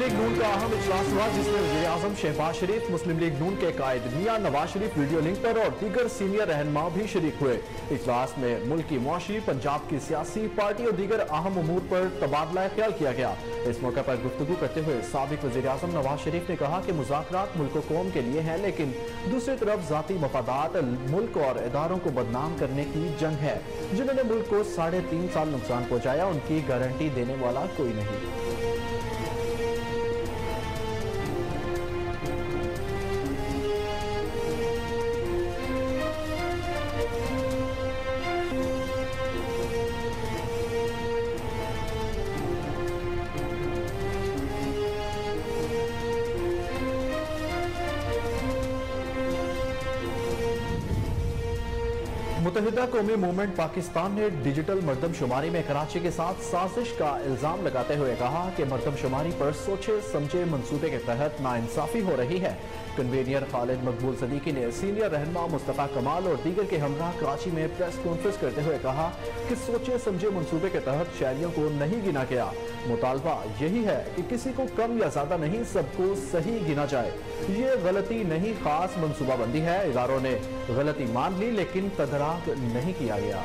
League नून का अहम इजलास हुआ जिसमें वज़ीर-ए-आज़म शहबाज शरीफ, मुस्लिम लीग नून के कायद मियां नवाज शरीफ वीडियो लिंक पर और दीगर सीनियर रहनुमा भी शरीक हुए। इजलास में मुल्क की मुआशी, पंजाब की सियासी पार्टी और दीगर अहम उमूर पर तबादला ख्याल किया गया। इस मौके पर गुफ्तगू करते हुए साबिक वज़ीर-ए-आज़म नवाज शरीफ ने कहा कि मुज़ाकरात मुल्क कौम के लिए हैं, लेकिन दूसरी तरफ ज़ाती मफादात मुल्क और इदारों को बदनाम करने की जंग है। जिन्होंने मुल्क को 3.5 साल नुकसान पहुंचाया, उनकी गारंटी देने वाला कोई नहीं। मुत्तहिदा कौमी मूवमेंट पाकिस्तान ने डिजिटल मरदमशुमारी में कराची के साथ साजिश का इल्जाम लगाते हुए कहा कि मरदमशुमारी पर सोचे समझे मंसूबे के तहत नाइंसाफी हो रही है। कन्वीनियर खालिद मकबूल सदीकी ने सीनियर रहनुमा मुस्तफ़ा कमाल और दीगर के हमरा कराची में प्रेस कॉन्फ्रेंस करते हुए कहा कि सोचे समझे मंसूबे के तहत शहरियों को नहीं गिना गया। मुतालबा यही है कि किसी को कम या ज्यादा नहीं, सबको सही गिना जाए। ये गलती नहीं, खास मनसूबाबंदी है। इदारों ने गलती मान ली लेकिन तदराक नहीं किया गया।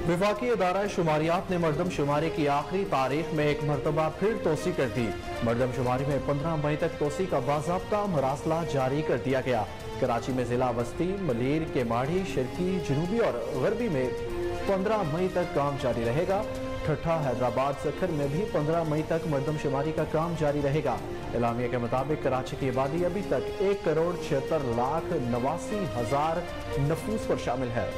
वफाकी इदारा शुमारियात ने मरदमशुमारी की आखिरी तारीख में एक मरतबा फिर तोसी कर दी। मरदमशुमारी में 15 मई तक तोसी का बाज़ाब्ता मरासला जारी कर दिया गया। कराची में जिला वस्ती, मलीर, केमाड़ी, शिरकी, जनूबी और गरबी में 15 मई तक काम जारी रहेगा। ठट्ठा, हैदराबाद, सखर में भी 15 मई तक मरदमशुमारी का काम जारी रहेगा। एलामिया के मुताबिक कराची की आबादी अभी तक 1,76,89,000 नफूस पर शामिल है।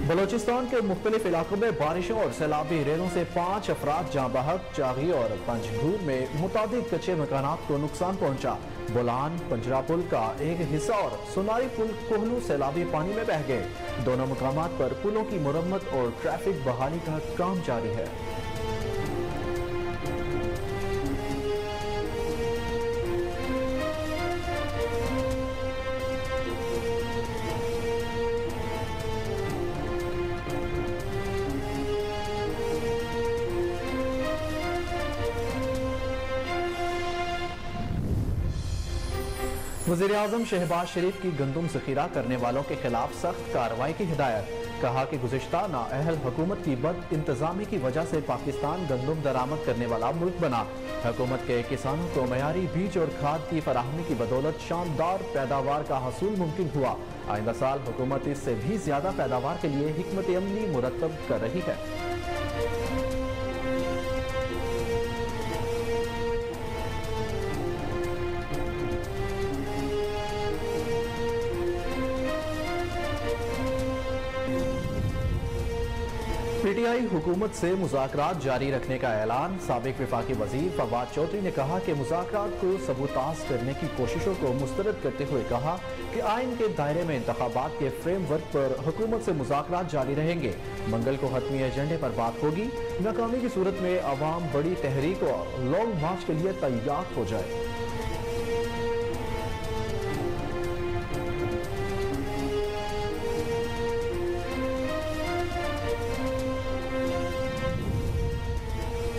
बलोचिस्तान के मुख्तलिफ इलाकों में बारिशों और सैलाबी रेलों से 5 अफराद जाँ बहक, चागी और पंजगूर में मुताबिक कच्चे मकानात को नुकसान पहुंचा। बोलान, पंजरा पुल का एक हिस्सा और सोनारी पुल कोहलू सैलाबी पानी में बह गए। दोनों मकामात पर पुलों की मुरम्मत और ट्रैफिक बहाली का काम जारी है। वज़ीर-ए-आज़म शहबाज शरीफ की गंदम ज़ख़ीरा करने वालों के खिलाफ सख्त कार्रवाई की हिदायत। कहा कि गुज़िश्ता नाअहल हुकूमत की बद इंतज़ामी की वजह से पाकिस्तान गंदम दरामद करने वाला मुल्क बना। हुकूमत के किसानों को मयारी बीज और खाद की फराहमी की बदौलत शानदार पैदावार का हासिल मुमकिन हुआ। आइंदा साल हुकूमत इससे भी ज्यादा पैदावार के लिए हिकमत अमली मुरतब कर रही है। पीटीआई हुकूमत से मुज़ाकरात जारी रखने का ऐलान। साबिक वफाकी वजीर फवाद चौधरी ने कहा कि मुज़ाकरात को सबूताज करने की कोशिशों को मुस्तरद करते हुए कहा कि आइन के दायरे में इंतखाबात के फ्रेमवर्क पर हुकूमत से मुज़ाकरात जारी रहेंगे। मंगल को हतमी एजेंडे पर बात होगी। नाकामी की सूरत में अवाम बड़ी तहरीक और लॉन्ग मार्च के लिए तैयार हो जाए।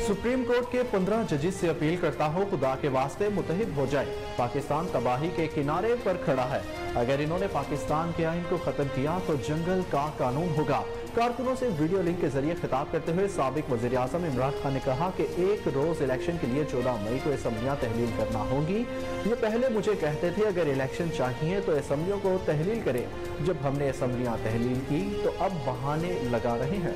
सुप्रीम कोर्ट के 15 जजेस से अपील करता हूँ, खुदा के वास्ते मुत्तहिद हो जाए। पाकिस्तान तबाही के किनारे पर खड़ा है। अगर इन्होंने पाकिस्तान के आइन को खत्म किया तो जंगल का कानून होगा। कारकुनों से वीडियो लिंक के जरिए खिताब करते हुए साबिक वज़ीर आज़म इमरान खान ने कहा कि एक रोज इलेक्शन के लिए 14 मई को असम्बलियां तहलील करना होंगी। ये पहले मुझे कहते थे अगर इलेक्शन चाहिए तो असम्बलियों को तहलील करें। जब हमने असम्बलियां तहलील की तो अब बहाने लगा रहे हैं।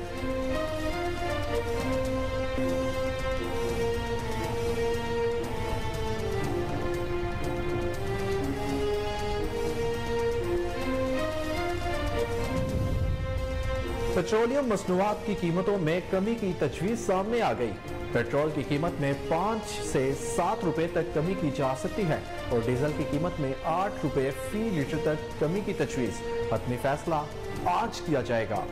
पेट्रोलियम मसनूआत की कीमतों में कमी की तजवीज़ सामने आ गई। पेट्रोल की कीमत में 5 से 7 रुपए तक कमी की जा सकती है और डीजल की कीमत में 8 रुपए फी लीटर तक कमी की तजवीज़। हतमी फैसला आज किया जाएगा।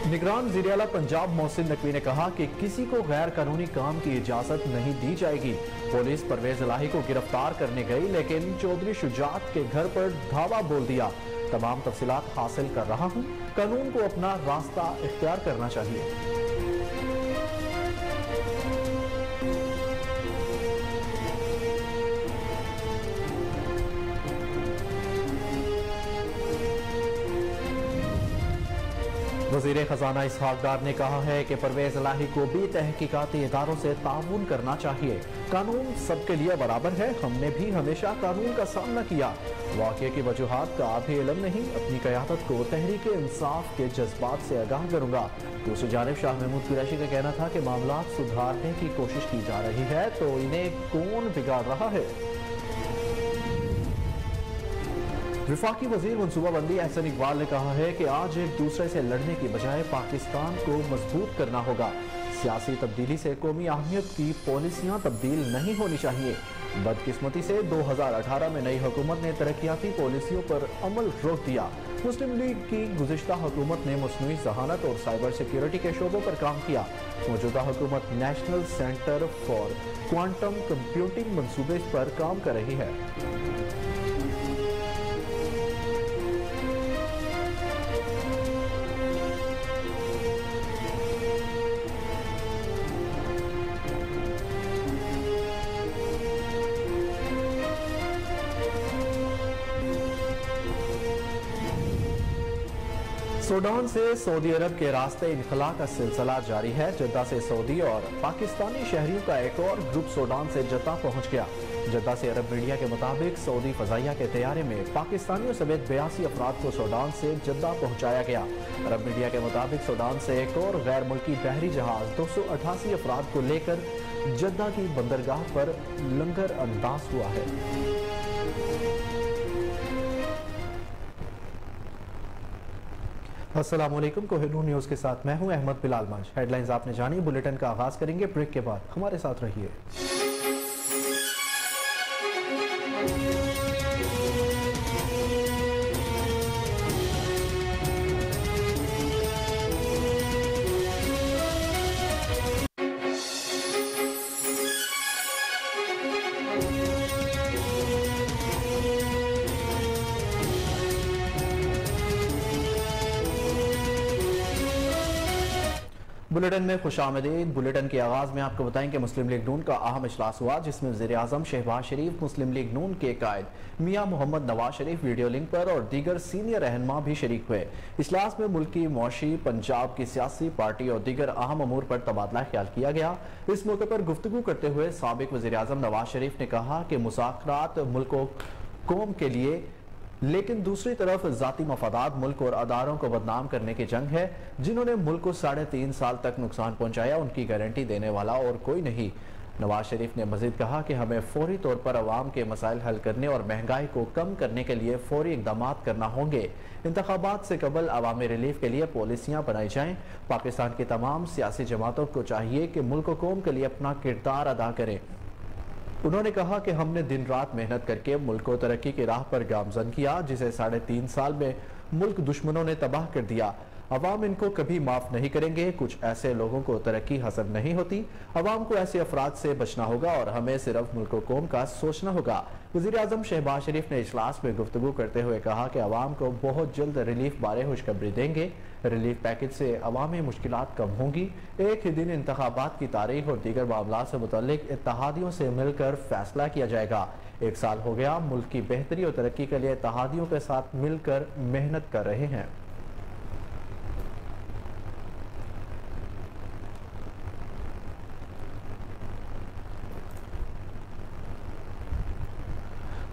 निगरान वज़ीर आला पंजाब मोहसिन नकवी ने कहा कि किसी को गैर कानूनी काम की इजाजत नहीं दी जाएगी। पुलिस परवेज इलाही को गिरफ्तार करने गई लेकिन चौधरी शुजात के घर पर धावा बोल दिया। तमाम तफसीलात हासिल कर रहा हूं, कानून को अपना रास्ता इख्तियार करना चाहिए। वज़ीर खजाना इसहाक डार ने कहा है कि परवेज इलाही को भी तहकीकाती इदारों से ताउन करना चाहिए। कानून सबके लिए बराबर है। हमने भी हमेशा कानून का सामना किया। वाक़े की वजूहात का भी इल्म नहीं। अपनी क़यादत को तहरीक इंसाफ के जज्बात से आगाह करूंगा। दूसरी जानिब शाह महमूद कुरैशी का कहना था कि मामला सुधारने की कोशिश की जा रही है तो इन्हें कौन बिगाड़ रहा है। विफाकी वजीर मनसूबाबंदी एहसन इकबाल ने कहा है कि आज एक दूसरे से लड़ने की बजाय पाकिस्तान को मजबूत करना होगा। सियासी तब्दीली से कौमी अहमियत की पॉलिसियां तब्दील नहीं होनी चाहिए। बदकिस्मती से 2018 में नई हुकूमत ने तरक्याती पॉलिसियों पर अमल रोक दिया। मुस्लिम लीग की गुज़िश्ता हुकूमत ने मसनूई जहानत और साइबर सिक्योरिटी के शोबों पर काम किया। मौजूदा हुकूमत national centre for quantum computing मनसूबे पर काम कर रही है। सूडान से सऊदी अरब के रास्ते इनखला का सिलसिला जारी है। जद्दा से सऊदी और पाकिस्तानी शहरियों का एक और ग्रुप सूडान से जद्दा पहुंच गया। जद्दा से अरब मीडिया के मुताबिक सऊदी फजाइया के तैयारे में पाकिस्तानियों समेत 82 अफराद को सूडान से जद्दा पहुंचाया गया। अरब मीडिया के मुताबिक सूडान से एक और गैर मुल्की बहरी जहाज 288 अफराद को लेकर जद्दा की बंदरगाह पर लंगर अंदाज हुआ है। अस्सलामुअलैकुम, कोहिनूर न्यूज़ के साथ मैं हूं अहमद बिलाल मंच। हेडलाइंस आपने जानी। बुलेटिन का आगाज करेंगे ब्रेक के बाद। हमारे साथ रहिए। बुलेटिन में खुशामदीद। बुलेटिन के आगाज में आपको बताएं कि मुस्लिम लीग नून का अहम इजलास हुआ जिसमें वज़ीर-ए-आज़म शहबाज शरीफ, मुस्लिम लीग नून के कायद मियां मोहम्मद नवाज शरीफ वीडियो लिंक पर और दीगर सीनियर रहनुमा भी शरीक हुए। इजलास में मुल्की मौशी, पंजाब की सियासी पार्टी और दीगर अहम अमूर पर तबादला ख्याल किया गया। इस मौके पर गुफ्तगू करते हुए साबिक वज़ीर-ए-आज़म नवाज शरीफ ने कहा कि मुज़ाकरात मुल्क और कौम के लिए, लेकिन दूसरी तरफ जाती मफादात मुल्क और अदारों को बदनाम करने की जंग है। जिन्होंने मुल्क को 3.5 साल तक नुकसान पहुंचाया उनकी गारंटी देने वाला और कोई नहीं। नवाज शरीफ ने मजीद कहा कि हमें फौरी तौर पर अवाम के मसाइल हल करने और महंगाई को कम करने के लिए फौरी इकदाम करना होंगे। इंतखाबात से कबल अवामी रिलीफ के लिए पॉलिसियाँ बनाई जाएं। पाकिस्तान की तमाम सियासी जमातों को चाहिए कि मुल्क और कौम के लिए अपना किरदार अदा करें। उन्होंने कहा कि हमने दिन रात मेहनत करके मुल्क को तरक्की की राह पर गामजन किया, जिसे 3.5 साल में मुल्क दुश्मनों ने तबाह कर दिया। अवाम इनको कभी माफ नहीं करेंगे। कुछ ऐसे लोगों को तरक्की हासिल नहीं होती। अवाम को ऐसे अफराद से बचना होगा और हमें सिर्फ मुल्क और कौम का सोचना होगा। वज़ीर-ए-आज़म शहबाज शरीफ ने इजलास में गुफ्तगू करते हुए कहा कि अवाम को बहुत जल्द रिलीफ बारे खुशखबरी देंगे। रिलीफ पैकेज से अवामी मुश्किलात कम होंगी। एक ही दिन इंतखाबात की तारीख और दीगर मामला से मुतल्लिक इत्तेहादियों से मिलकर फैसला किया जाएगा। 1 साल हो गया मुल्क की बेहतरी और तरक्की के लिए इत्तेहादियों के साथ मिलकर मेहनत कर रहे हैं।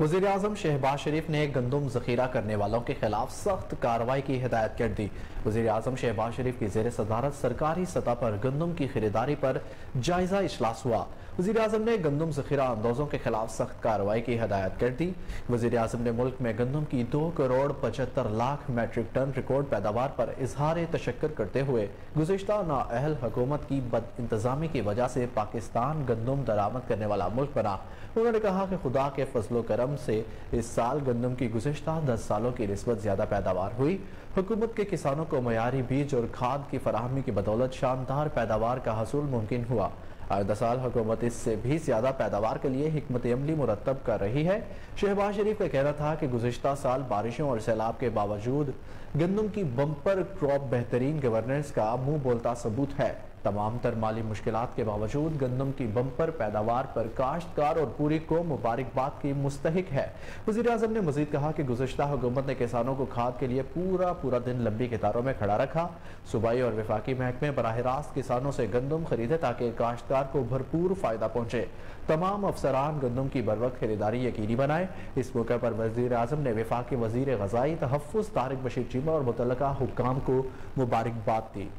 वज़ीर-ए-आज़म शहबाज शरीफ ने गंदम ज़ख़ीरा करने वालों के खिलाफ सख्त कार्रवाई की हिदायत कर दी। वज़ीर-ए-आज़म शहबाज शरीफ की ज़ेर सदारत सरकारी सतह पर गंदम की खरीदारी पर जायजा इजलास हुआ। वज़ीर-ए-आज़म ने गंदम ज़ख़ीरा अंदाज़ों के खिलाफ सख्त कार्रवाई की हिदायत कर दी। वज़ीर-ए-आज़म ने मुल्क में गंदम की 2 crore 75 lakh metric ton record पैदावार पर इजहार तशक्कुर करते हुए गुज़िश्ता नाअहल हुकूमत की बदइंतज़ामी की वजह से पाकिस्तान गंदम दरामद करने वाला मुल्क बना। उन्होंने कहा कि खुदा के फजलो करम से इस साल गंदम की गुज़िश्ता 10 सालों की निस्बत ज़्यादा पैदावार हुई। हुकूमत के किसानों को मयारी बीज और खाद की फराहमी की बदौलत शानदार पैदावार का हसूल मुमकिन हुआ। आइंदा साल हुकूमत इससे भी ज्यादा पैदावार के लिए हिकमत अमली मुरतब कर रही है। शहबाज शरीफ का कहना था कि गुज़िश्ता साल बारिशों और सैलाब के बावजूद गंदम की बम्पर क्रॉप बेहतरीन गवर्नेंस का मुंह बोलता सबूत है। तमाम तर माली मुश्किलात के बावजूद गंदम की बम्पर पैदावार पर काश्तकार और पूरी कौम मुबारकबाद की मुस्तहिक है। वज़ीर-ए-आज़म ने मजीद कहा कि गुज़िश्ता हुकूमत ने किसानों को खाद के लिए पूरा दिन लंबी कतारों में खड़ा रखा। सूबाई और वफाकी महकमे बराह रास्त किसानों से गंदम खरीदे ताकि काश्तकार को भरपूर फायदा पहुंचे। तमाम अफसरान गंदम की बर वक्त खरीदारी यकीनी बनाए। इस मौके पर वज़ीर-ए-आज़म ने वफाकी वज़ीर ग़ज़ाई तहफ़्फ़ुज़ तारिक बशीर चीमा और मुतल्लका हुक्काम को मुबारकबाद दी।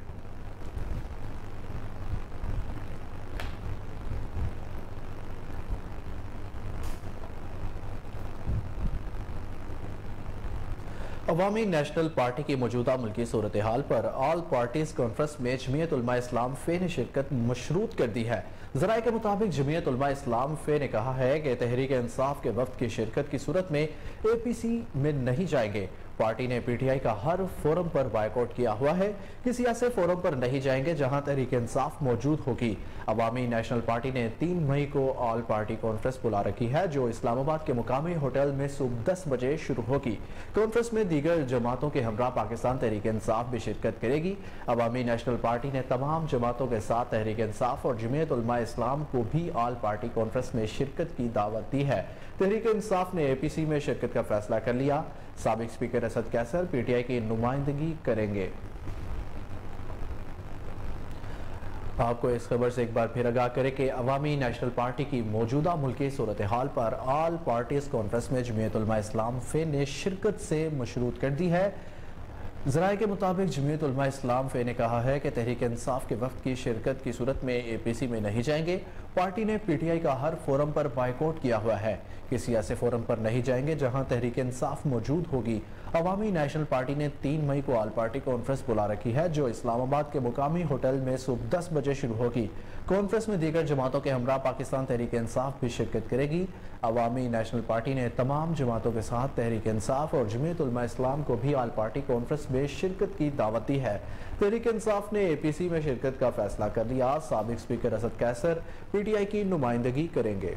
अवामी नेशनल पार्टी की मौजूदा मुल्की सूरत हाल पर ऑल पार्टीज कॉन्फ्रेंस में जमीयत उलमा इस्लाम फे ने शिरकत मशरूत कर दी है। ज़राए के मुताबिक जमीयत उलमा इस्लाम फे ने कहा है कि तहरीक इंसाफ के वफ्द की शिरकत की सूरत में APC में नहीं जाएंगे। पार्टी ने PTI का हर फोरम पर बायकॉट किया हुआ है। किसी ऐसे फोरम पर नहीं जाएंगे जहां तहरीक इंसाफ मौजूद होगी। अवामी नेशनल पार्टी ने 3 मई को ऑल पार्टी कॉन्फ्रेंस बुला रखी है जो इस्लामाबाद के मुकामी होटल में सुबह 10 बजे शुरू होगी। कॉन्फ्रेंस में दीगर जमातों के हमरा पाकिस्तान तहरीक इंसाफ भी शिरकत करेगी। अवामी नेशनल पार्टी ने तमाम जमातों के साथ तहरीक इंसाफ और जमीयत उलमा इस्लाम को भी ऑल पार्टी कॉन्फ्रेंस में शिरकत की दावत दी है। तहरीक इंसाफ ने APC में शिरकत का फैसला कर लिया। साबिक स्पीकर असद कैसर PTI की नुमाइंदगी करेंगे। आपको इस खबर से एक बार फिर आगाह करें कि अवामी नेशनल पार्टी की मौजूदा मुल्की सूरत हाल पर ऑल पार्टीज कॉन्फ्रेंस में जमीयत उलमा इस्लाम फे ने शिरकत से मशरूत कर दी है। ज़राए के मुताबिक जमीयत उलमा इस्लाम फे ने कहा है कि तहरीक इंसाफ के वक्त की शिरकत की सूरत में APC में नहीं जाएंगे। पार्टी ने PTI का हर फोरम पर बायकॉट किया हुआ है। किसी ऐसे फोरम पर नहीं जाएंगे जहां तहरीक इंसाफ मौजूद होगी। अवामी नेशनल पार्टी ने 3 मई को ऑल पार्टी कॉन्फ्रेंस बुला रखी है जो इस्लामाबाद के मुकामी होटल में सुबह 10 बजे शुरू होगी। कॉन्फ्रेंस में दीगर जमातों के हमरा पाकिस्तान तहरीक इंसाफ भी शिरकत करेगी। अवामी नेशनल पार्टी ने तमाम जमातों के साथ तहरीक इंसाफ और जमीयत उलमा इस्लाम को भी ऑल पार्टी कॉन्फ्रेंस में शिरकत की दावत दी है। तहरीक इंसाफ ने APC में शिरकत का फैसला कर लिया। साबिक स्पीकर असद कैसर PTI की नुमाइंदगी करेंगे।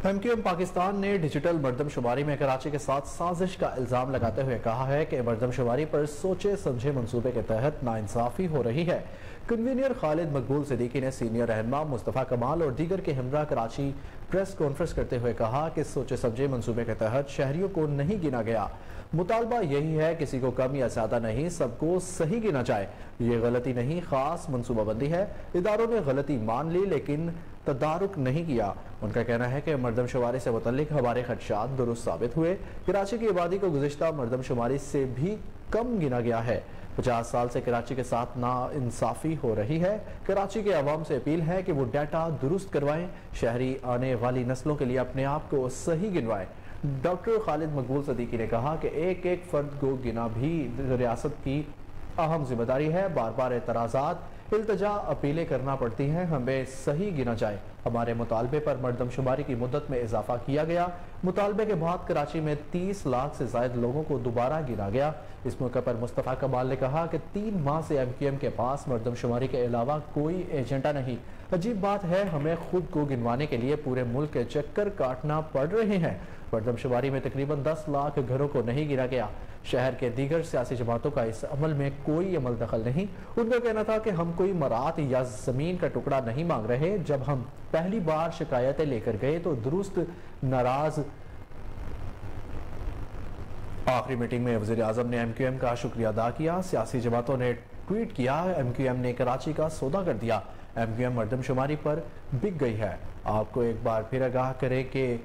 MQM पाकिस्तान ने डिजिटल मरदमशुमारी में कराची के साथ साजिश का इल्जाम लगाते हुए कहा है कि मरदमशुमारी पर सोचे समझे मंसूबे के तहत नाइंसाफी हो रही है। कन्वीनर खालिद मकबूल सिद्दीकी ने सीनियर रहनुमा मुस्तफ़ा कमाल और दीगर के हमरा कराची प्रेस कॉन्फ्रेंस करते हुए कहा कि सोचे समझे मंसूबे के तहत शहरियों को नहीं गिना गया। मुतालबा यही है, किसी को कम या ज्यादा नहीं, सबको सही गिना जाए। ये गलती नहीं, खास मनसूबाबंदी है। इदारों ने गलती मान ली लेकिन तदारुक नहीं किया। उनका कहना है कि मरदमशुमारी से मुतल्लिक हमारे खदशात दुरुस्त साबित हुए। कराची की आबादी को गुज़िश्ता मरदमशुमारी से भी कम गिना गया है। 50 साल से कराची के साथ नाइंसाफी हो रही है। कराची के अवाम से अपील है कि वो डाटा दुरुस्त करवाएं, शहरी आने वाली नस्लों के लिए अपने आप को सही गिनवाएं। डॉक्टर खालिद मकबूल सिद्दीकी ने कहा कि एक एक फर्द को गिना भी रियासत की अहम जिम्मेदारी है। बार बार एतराज़ात, इल्तजा, अपीलें करना पड़ती हैं, हमें सही गिना जाए। हमारे मुतालबे पर मरदमशुमारी की मुद्दत में इजाफा किया गया। मुतालबे के बाद कराची में 30 लाख से ज्यादा लोगों को दोबारा गिना गया। इस मौके पर मुस्तफ़ा कमाल ने कहा कि 3 माह से MQM के पास मरदमशुमारी के अलावा कोई एजेंडा नहीं। अजीब बात है, हमें खुद को गिनवाने के लिए पूरे मुल्क के चक्कर काटना पड़ रहे हैं। मरदमशुमारी में तकरीबन 10 लाख घरों को नहीं गिना गया। शहर के दीगर सियासी जमातों का इस अमल में कोई अमल दखल नहीं। उनका कहना था कि हम कोई मरात या जमीन का टुकड़ा नहीं मांग रहे। जब हम पहली बार शिकायतें लेकर गए तो दुरुस्त नाराज आखिरी मीटिंग में वज़ीर आज़म ने MQM का शुक्रिया अदा किया। सियासी जमातों ने ट्वीट किया, MQM ने कराची का सौदा कर दिया, MQM मर्दमशुमारी पर बिक गई है। आपको एक बार फिर आगाह करें कि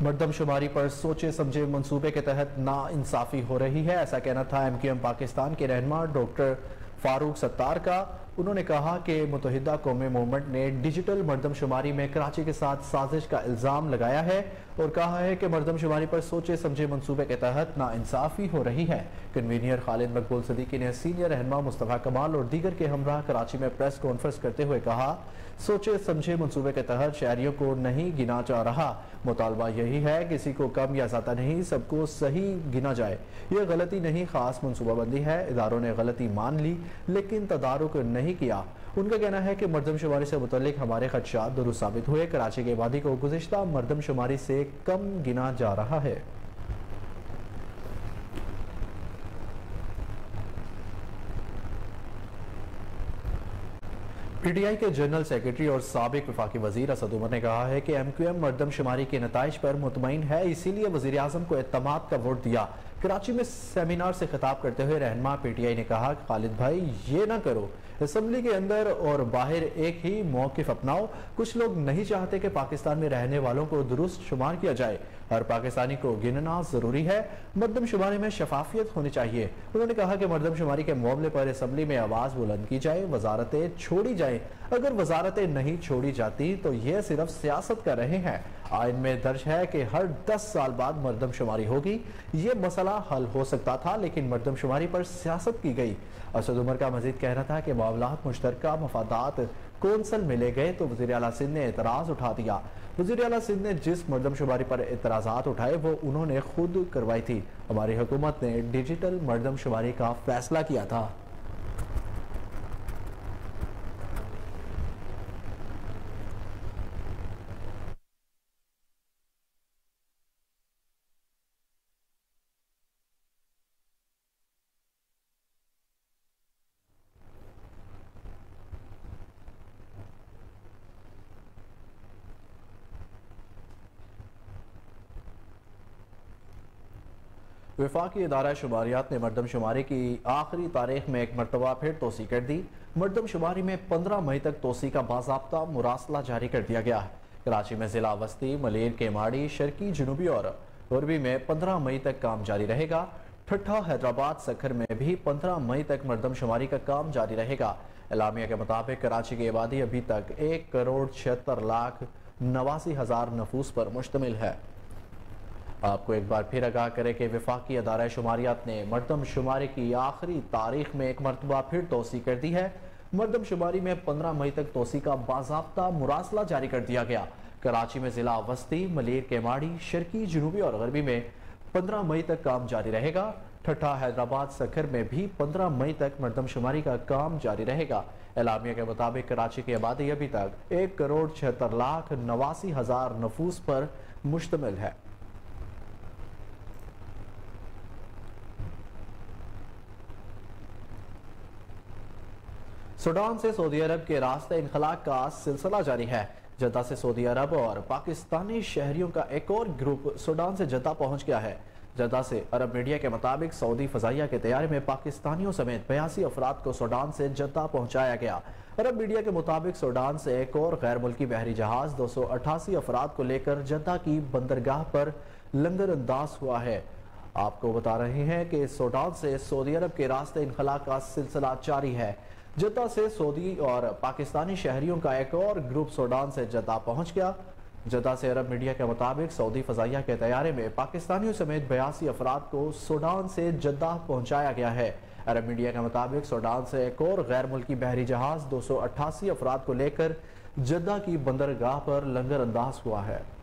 मर्दमशुमारी पर सोचे समझे मंसूबे के तहत नाइंसाफी हो रही है। ऐसा कहना था MQM पाकिस्तान के रहनुमा डॉक्टर फारूक सत्तार का। उन्होंने कहा कि मुत्तहिदा कौमी मूवमेंट ने डिजिटल मर्दमशुमारी में कराची के साथ साजिश का इल्ज़ाम लगाया है और कहा है कि मर्दमशुमारी पर सोचे समझे मंसूबे के तहत नाइंसाफी हो रही है। कन्वीनियर खालिद मकबूल सदीकी ने सीनियर रहनुमा मुस्तफा कमाल और दीगर के हमरा कराची में प्रेस कॉन्फ्रेंस करते हुए कहा, सोचे समझे मंसूबे के तहत शहरियों को नहीं गिना जा रहा। मुतालबा यही है, किसी को कम या ज़्यादा नहीं, सबको सही गिना जाए। यह गलती नहीं, खास मनसूबाबंदी है। इदारों ने गलती मान ली लेकिन तदारुक नहीं किया। उनका कहना है कि मर्दमशुमारी से मुतल्लिक हमारे खदशात दुरुस्त साबित हुए। कराची की आबादी को गुज़िश्ता मर्दमशुमारी से कम गिना जा रहा है। PTI के जनरल सेक्रेटरी और साबिक वफाकी वजीर असद उमर ने कहा है कि MQM मर्दमशुमारी के नताइज पर मुतमईन है, इसीलिए वजीर आजम को एतमाद का वोट दिया। कराची में सेमिनार से खिताब करते हुए रहनुमा PTI ने कहा, खालिद भाई ये ना करो, असम्बली के अंदर और बाहर एक ही मौक़िफ़ अपनाओ। कुछ लोग नहीं चाहते कि पाकिस्तान में रहने वालों को दुरुस्त शुमार किया जाए। हर पाकिस्तानी को गिनना जरूरी है। मर्दमशुमारी में शफाफियत होनी चाहिए। उन्होंने कहा कि मर्दमशुमारी के मामले पर असम्बली में आवाज बुलंद की जाए, वजारतें छोड़ी जाए। अगर वजारतें नहीं छोड़ी जाती तो ये सिर्फ सियासत कर रहे हैं। आइन में दर्ज है कि हर 10 साल बाद मर्दमशुमारी होगी। ये मसला हल हो सकता था लेकिन मर्दमशुमारी पर सियासत की गई। असद उमर का मजीद कहना था कि मामलात मुश्तरका मफादात कौंसल में ले गए तो वज़ीर आला सिंध ने एतराज उठा दिया। वज़ीर आला सिंध ने जिस मर्दमशुमारी पर एतराज़ात उठाए वो उन्होंने खुद करवाई थी। हमारी हुकूमत ने डिजिटल मर्दमशुमारी का फैसला किया था। वफाकी इदारा शुमारियात ने मर्दमशुमारी की आखिरी तारीख में एक मरतबा फिर तोसी कर दी। मर्दमशुमारी में 15 मई तक तोसी का बाज़ाब्ता मुरासला जारी कर दिया गया है। कराची में जिला वस्ती, मलेर, केमाड़ी, शर्की, जनूबी और गरबी में 15 मई तक काम जारी रहेगा। ठट्ठा, हैदराबाद, सखर में भी 15 मई तक मर्दमशुमारी का काम जारी रहेगा। एलामिया के मुताबिक कराची की आबादी अभी तक 1,76,89,000 नफूस पर मुश्तमिल है। आपको एक बार फिर आगाह करें कि वफाकी अदारा शुमारियात ने मर्दमशुमारी की आखिरी तारीख में एक मरतबा फिर तोसी कर दी है। मर्दमशुमारी में 15 मई तक तोसी का बाज़ाब्ता मुरासला जारी कर दिया गया। कराची में जिला वस्ती, मलेर, केमाड़ी, शर्की, जनूबी और गरबी में 15 मई तक काम जारी रहेगा। ठट्ठा, हैदराबाद, सखर में भी 15 मई तक मर्दमशुमारी का काम जारी रहेगा। एलामिया के मुताबिक कराची की आबादी अभी तक 1,76,89,000 नफूस पर मुश्तमिल है। सूडान से सऊदी अरब के रास्ते इनखला का सिलसिला जारी है। जद्दा से सऊदी अरब और पाकिस्तानी शहरियों का एक और ग्रुप सूडान से जद्दा पहुंच गया है। जद्दा से अरब मीडिया के मुताबिक सऊदी फजाइया के तैयारी में पाकिस्तानियों समेत 82 अफराद को सूडान से जद्दा पहुंचाया गया। अरब मीडिया के मुताबिक सूडान से एक और गैर मुल्की बहरी जहाज 288 अफराद को लेकर जद्दा की बंदरगाह पर लंगर अंदाज हुआ है। आपको बता रहे हैं कि सूडान से सऊदी अरब के रास्ते इनखला का सिलसिला जारी है। जद्दा से सऊदी और पाकिस्तानी शहरियों का एक और ग्रुप सूडान से जद्दा पहुंच गया। जद्दा से अरब मीडिया के मुताबिक सऊदी फजाइया के तैयारे में पाकिस्तानियों समेत 82 अफराद को सूडान से जद्दा पहुंचाया गया है। अरब मीडिया के मुताबिक सूडान से एक और गैर मुल्की बहरी जहाज 288 अफराद को लेकर जद्दा की बंदरगाह पर लंगर अंदाज हुआ है।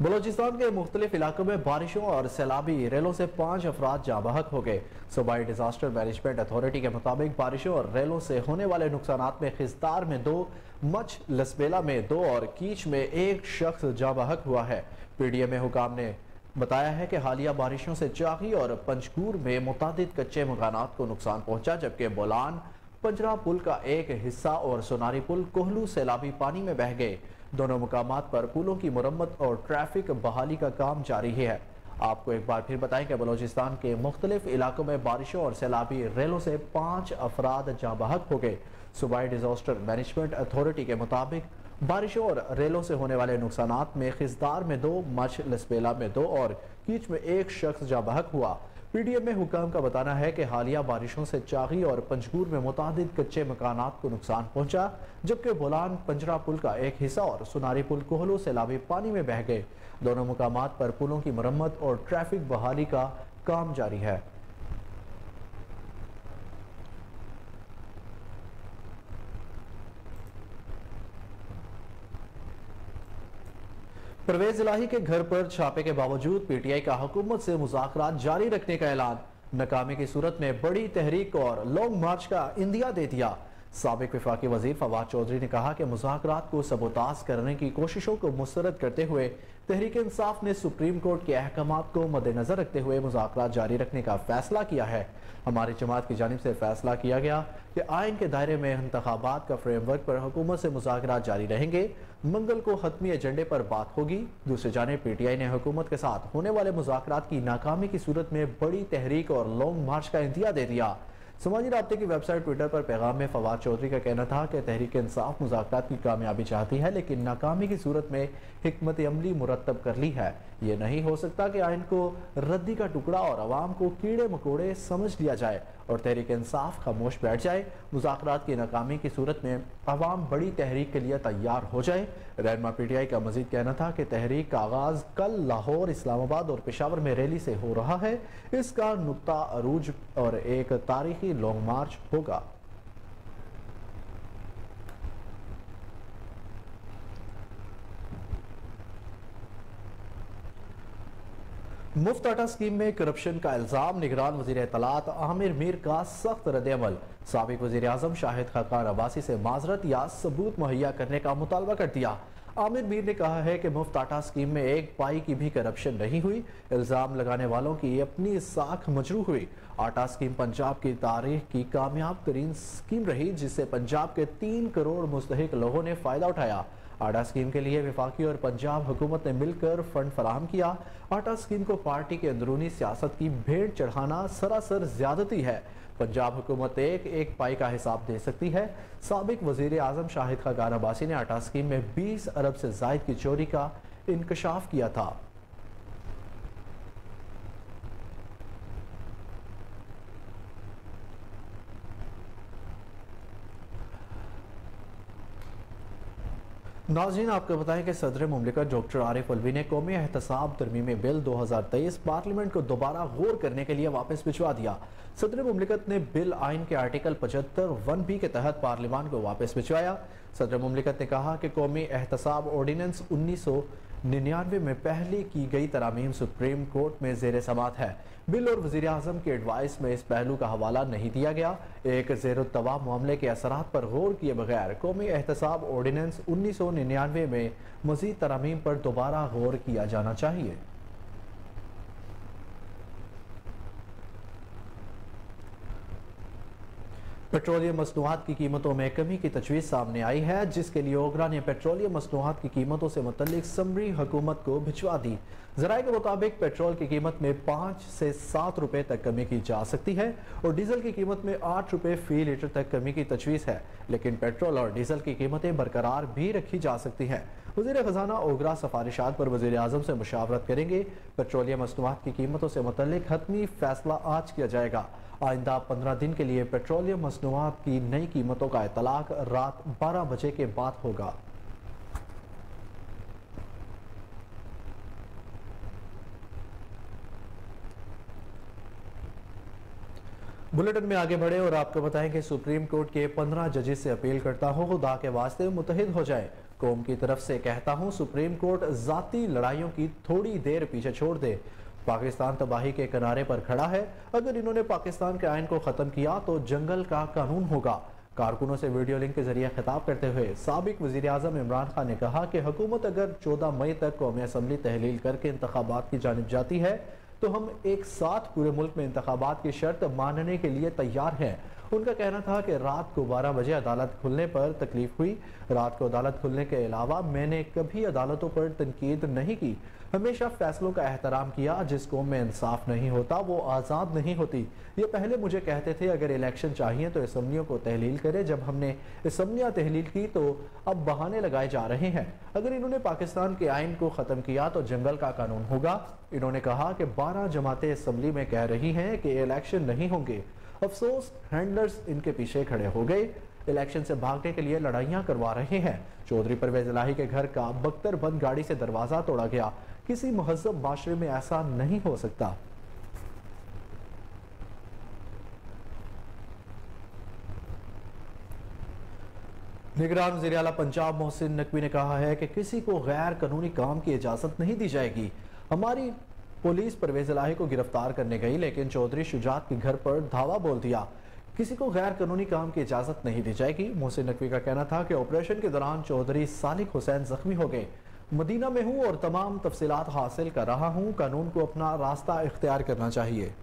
बलोचिस्तान के मुख्तलिफ इलाकों में बारिशों और सैलाबी रेलों से 5 अफराद जाँ बहक हो गए। सूबाई डिजास्टर मैनेजमेंट अथॉरिटी के मुताबिक बारिशों और रेलों से होने वाले नुकसानात में खिस्तार में 2, मच लसबेला में 2 और कीच में 1 शख्स जाँ बहक हुआ है। PDM हुकाम ने बताया है कि हालिया बारिशों से चाही और पंचकूर में मुतादिद कच्चे मकानात को नुकसान पहुंचा, जबकि बोलान पंजरा पुल का एक हिस्सा और सोनारी पुल कोहलू सैलाबी पानी में बह गए। दोनों मुकामात पर पुलों की मुरम्मत और ट्रैफिक बहाली का काम जारी है। आपको एक बार फिर बताएं कि बलोचिस्तान के मुख्तलिफ इलाकों में बारिशों और सैलाबी रेलों से 5 अफराद जाँ बहक हो गए। सूबाई डिजास्टर मैनेजमेंट अथॉरिटी के मुताबिक बारिशों और रेलों से होने वाले नुकसानात में खिजदार में 2, मच लसबेला में 2 और कीच में 1 शख्स जाँ बहक हुआ। पीडीएम में हुकाम का बताना है कि हालिया बारिशों से चागी और पंचकूर में मुतादिद कच्चे मकानात को नुकसान पहुंचा, जबकि बोलान पंजरा पुल का एक हिस्सा और सुनारी पुल कोहलो सैलाबी पानी में बह गए। दोनों मुकामात पर पुलों की मरम्मत और ट्रैफिक बहाली का काम जारी है। परवेज इलाही के घर पर छापे के बावजूद पीटीआई का हुकूमत से मुज़ाकरात जारी रखने का ऐलान। नाकामी की सूरत में बड़ी तहरीक और लॉन्ग मार्च का इंदिया दे दिया। साबिक वफाकी वजीर फवाद चौधरी ने कहा कि मुज़ाकरात को सबोताज करने की कोशिशों को मुस्तरद करते हुए तहरीक इंसाफ ने सुप्रीम कोर्ट के अहकामात को मद्देनजर रखते हुए मुज़ाकरात जारी रखने का फैसला किया है। हमारी जमात की जानिब से फैसला किया गया कि आइन के दायरे में इंतखाबात का फ्रेमवर्क पर हुकूमत से मुज़ाकरात जारी रहेंगे। मंगल को हतमी एजेंडे पर बात होगी। दूसरी जानिब पीटीआई ने हुकूमत के साथ होने वाले मुज़ाकरात की नाकामी की सूरत में बड़ी तहरीक और लॉन्ग मार्च का इंदिया दे दिया। समाजी राब्ते की वेबसाइट ट्विटर पर पैगाम में फवाद चौधरी का कहना था कि तहरीक इंसाफ मुज़ाकरात की कामयाबी चाहती है, लेकिन नाकामी की सूरत में हिकमत अमली मुरतब कर ली है। ये नहीं हो सकता कि आइन को रद्दी का टुकड़ा और अवाम को कीड़े मकोड़े समझ लिया जाए और तहरीक इंसाफ खामोश बैठ जाए। मुज़ाकरात की नाकामी की सूरत में अवाम बड़ी तहरीक के लिए तैयार हो जाए। रहनुमा पीटीआई का मजीद कहना था कि तहरीक का आगाज कल लाहौर, इस्लामाबाद और पेशावर में रैली से हो रहा है। इसका नुक्ता अरूज और एक तारीखी लॉन्ग मार्च होगा। मुफ्त आटा स्कीम में करप्शन का इल्जाम, निगरान वजीर इत्तलात आमिर मीर का सख्त रद्द-ए-अमल। साबिक वजीर आजम शाहिद खाकान अब्बासी से माजरत या सबूत मुहैया करने का मुतालबा कर दिया। आमिर मीर ने कहा है कि मुफ्त आटा स्कीम में 1 पाई की भी करप्शन नहीं हुई। इल्जाम लगाने वालों की अपनी साख मजरू हुई। आटा स्कीम पंजाब की तारीख की कामयाब तरीन स्कीम रही, जिससे पंजाब के 3 करोड़ मुस्तहिक लोगों ने फायदा उठाया। आटा स्कीम के लिए वफाकी और पंजाब हुकूमत ने मिलकर फंड फराहम किया। आटा स्कीम को पार्टी के अंदरूनी सियासत की भेंट चढ़ाना सरासर ज्यादती है। पंजाब हुकूमत एक पाई का हिसाब दे सकती है। साबिक वजीर आजम शाहिद खाकान अब्बासी ने आटा स्कीम में 20 अरब से जायद की चोरी का इंकशाफ किया था। नाज़रीन, आपको बताएं कि सदर मुमलिकत डॉक्टर आरिफ अलवी ने कौमी एहतसाब तरमीमी बिल 2023 पार्लियामेंट को दोबारा गौर करने के लिए वापस भिजवा दिया। सदर मुमलिकत ने बिल आइन के आर्टिकल 75(1)B के तहत पार्लियामान को वापस भिजवाया। सदर मुमलिकत ने कहा कि कौमी एहतसाब ऑर्डिनेंस 1999 में पहले की गई तरामीम सुप्रीम कोर्ट में जेर समात है। बिल और वजीर आजम के एडवाइस में इस पहलू का हवाला नहीं दिया गया। एक ज़ेर-उत-तवा मामले के असरात पर गौर किए बगैर कौमी एहतसाब ऑर्डिनेंस 1999 में मजीद तरामीम पर दोबारा गौर किया जाना चाहिए। पेट्रोलियम मसनूआत की कीमतों में कमी की तजवीज़ सामने आई है, जिसके लिए ओगरा ने पेट्रोलियम मसनूआत की कीमतों से मुतल्लिक समरी हुकूमत को भिजवा दी। ज़राए के मुताबिक पेट्रोल की कीमत में 5 से 7 रुपए तक कमी की जा सकती है और डीजल की कीमत में 8 रुपए फी लीटर तक कमी की तजवीज़ है, लेकिन पेट्रोल और डीजल की कीमतें बरकरार भी रखी जा सकती हैं। वज़ीर ख़जाना ओगरा सिफारिशात पर वज़ीर आज़म से मुशावरत करेंगे। पेट्रोलियम मसनूआत की कीमतों से मुतल्लिक हतमी फैसला आज किया जाएगा। आइंदा 15 दिन के लिए पेट्रोलियम मसनूआत की नई कीमतों का इतलाक रात 12 बजे के बाद होगा। बुलेटिन में आगे बढ़े और आपको बताएं कि सुप्रीम कोर्ट के 15 जजेस से अपील करता हूं, खुदा के वास्ते मुत्तहिद हो जाए। कौम की तरफ से कहता हूं, सुप्रीम कोर्ट जाती लड़ाइयों की थोड़ी देर पीछे छोड़ दे। पाकिस्तान तबाही के किनारे पर खड़ा है। अगर इन्होंने पाकिस्तान के आइन को खत्म किया तो जंगल का कानून होगा। कारकुनों से वीडियो लिंक के जरिए खिताब करते हुए साबिक वज़ीर आज़म इमरान खान ने कहा कि हुकूमत अगर 14 मई तक कौमी असम्बली तहलील करके इंतखाबात की जानिब जाती है तो हम एक साथ पूरे मुल्क में इंतखाबात की शर्त मानने के लिए तैयार हैं। उनका कहना था कि रात को 12 बजे अदालत खुलने पर तकलीफ हुई। रात को अदालत खुलने के अलावा मैंने कभी अदालतों पर तनकीद नहीं की, हमेशा फैसलों का एहतराम किया। जिस कौम में इंसाफ नहीं होता वो आज़ाद नहीं होती। ये पहले मुझे कहते थे अगर इलेक्शन चाहिए तो असम्बलियों को तहलील करे, जब हमने असम्बलियाँ तहलील की तो अब बहाने लगाए जा रहे हैं। अगर इन्होंने पाकिस्तान के आइन को ख़त्म किया तो जंगल का कानून होगा। इन्होंने कहा कि 12 जमातें असम्बली में कह रही हैं कि इलेक्शन नहीं होंगे। अफसोस हैंडलर्स इनके पीछे खड़े हो गए, इलेक्शन से भागने के लिए लड़ाइयां करवा रहे हैं। चौधरी परवेज इलाही के घर का बख्तर बंद गाड़ी से दरवाजा तोड़ा गया। किसी महज़ब माशरे में ऐसा नहीं हो सकता। निगरान वज़ीर आला पंजाब मोहसिन नकवी ने कहा है कि किसी को गैर कानूनी काम की इजाजत नहीं दी जाएगी। हमारी पुलिस परवेज इलाही को गिरफ्तार करने गई लेकिन चौधरी शुजात के घर पर धावा बोल दिया। किसी को गैर कानूनी काम की इजाजत नहीं दी जाएगी। मोहसिन नकवी का कहना था कि ऑपरेशन के दौरान चौधरी सालिक हुसैन जख्मी हो गए। मदीना में हूँ और तमाम तफसीलात हासिल कर रहा हूँ। कानून को अपना रास्ता इख्तियार करना चाहिए।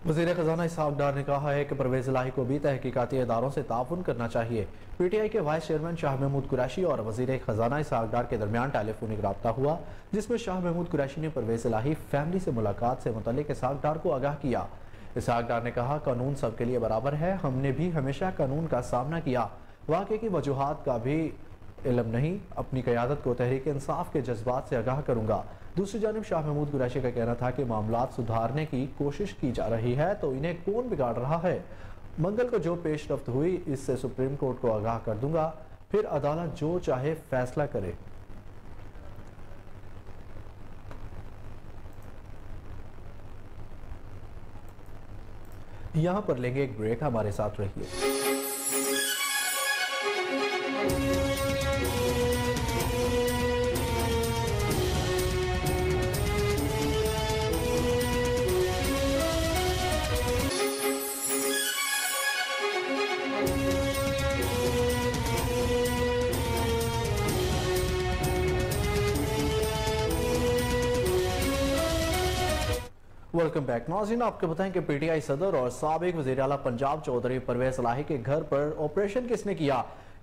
वज़ीर ख़जाना इसहाक़ डार ने कहा है कि परवेज़ इलाही को भी तहकीकाती इदारों से ताउन करना चाहिए। PTI के वाइस चेयरमैन शाह महमूद कुरैशी और वज़ीर ख़जाना इसहाक़ डार के दरमियान टेलीफोनिक रब्ता हुआ, जिसमें शाह महमूद कुरैशी ने परवेज़ इलाही फैमिली से मुलाकात से मुतल्लिक़ इसहाक़ डार को आगाह किया। इसहाक़ डार ने कहा कानून सबके लिए बराबर है, हमने भी हमेशा कानून का सामना किया। वाक़े की वजूहात का भी इल्म नहीं, अपनी क़यादत को तहरीक इंसाफ के जज्बात से आगाह करूँगा। दूसरी जानिब शाह महमूद कुरैशी का कहना था कि मामलात सुधारने की कोशिश की जा रही है तो इन्हें कौन बिगाड़ रहा है। मंगल को जो पेशरफ्त हुई इससे सुप्रीम कोर्ट को आगाह कर दूंगा, फिर अदालत जो चाहे फैसला करे। यहां पर लेंगे एक ब्रेक, हमारे साथ रहिए। Welcome back. नाज़रीन, आपको बताएं कि PTI सदर और साबिक वज़ीर आला पंजाब चौधरी परवेज इलाही के घर पर ऑपरेशन किसने किया,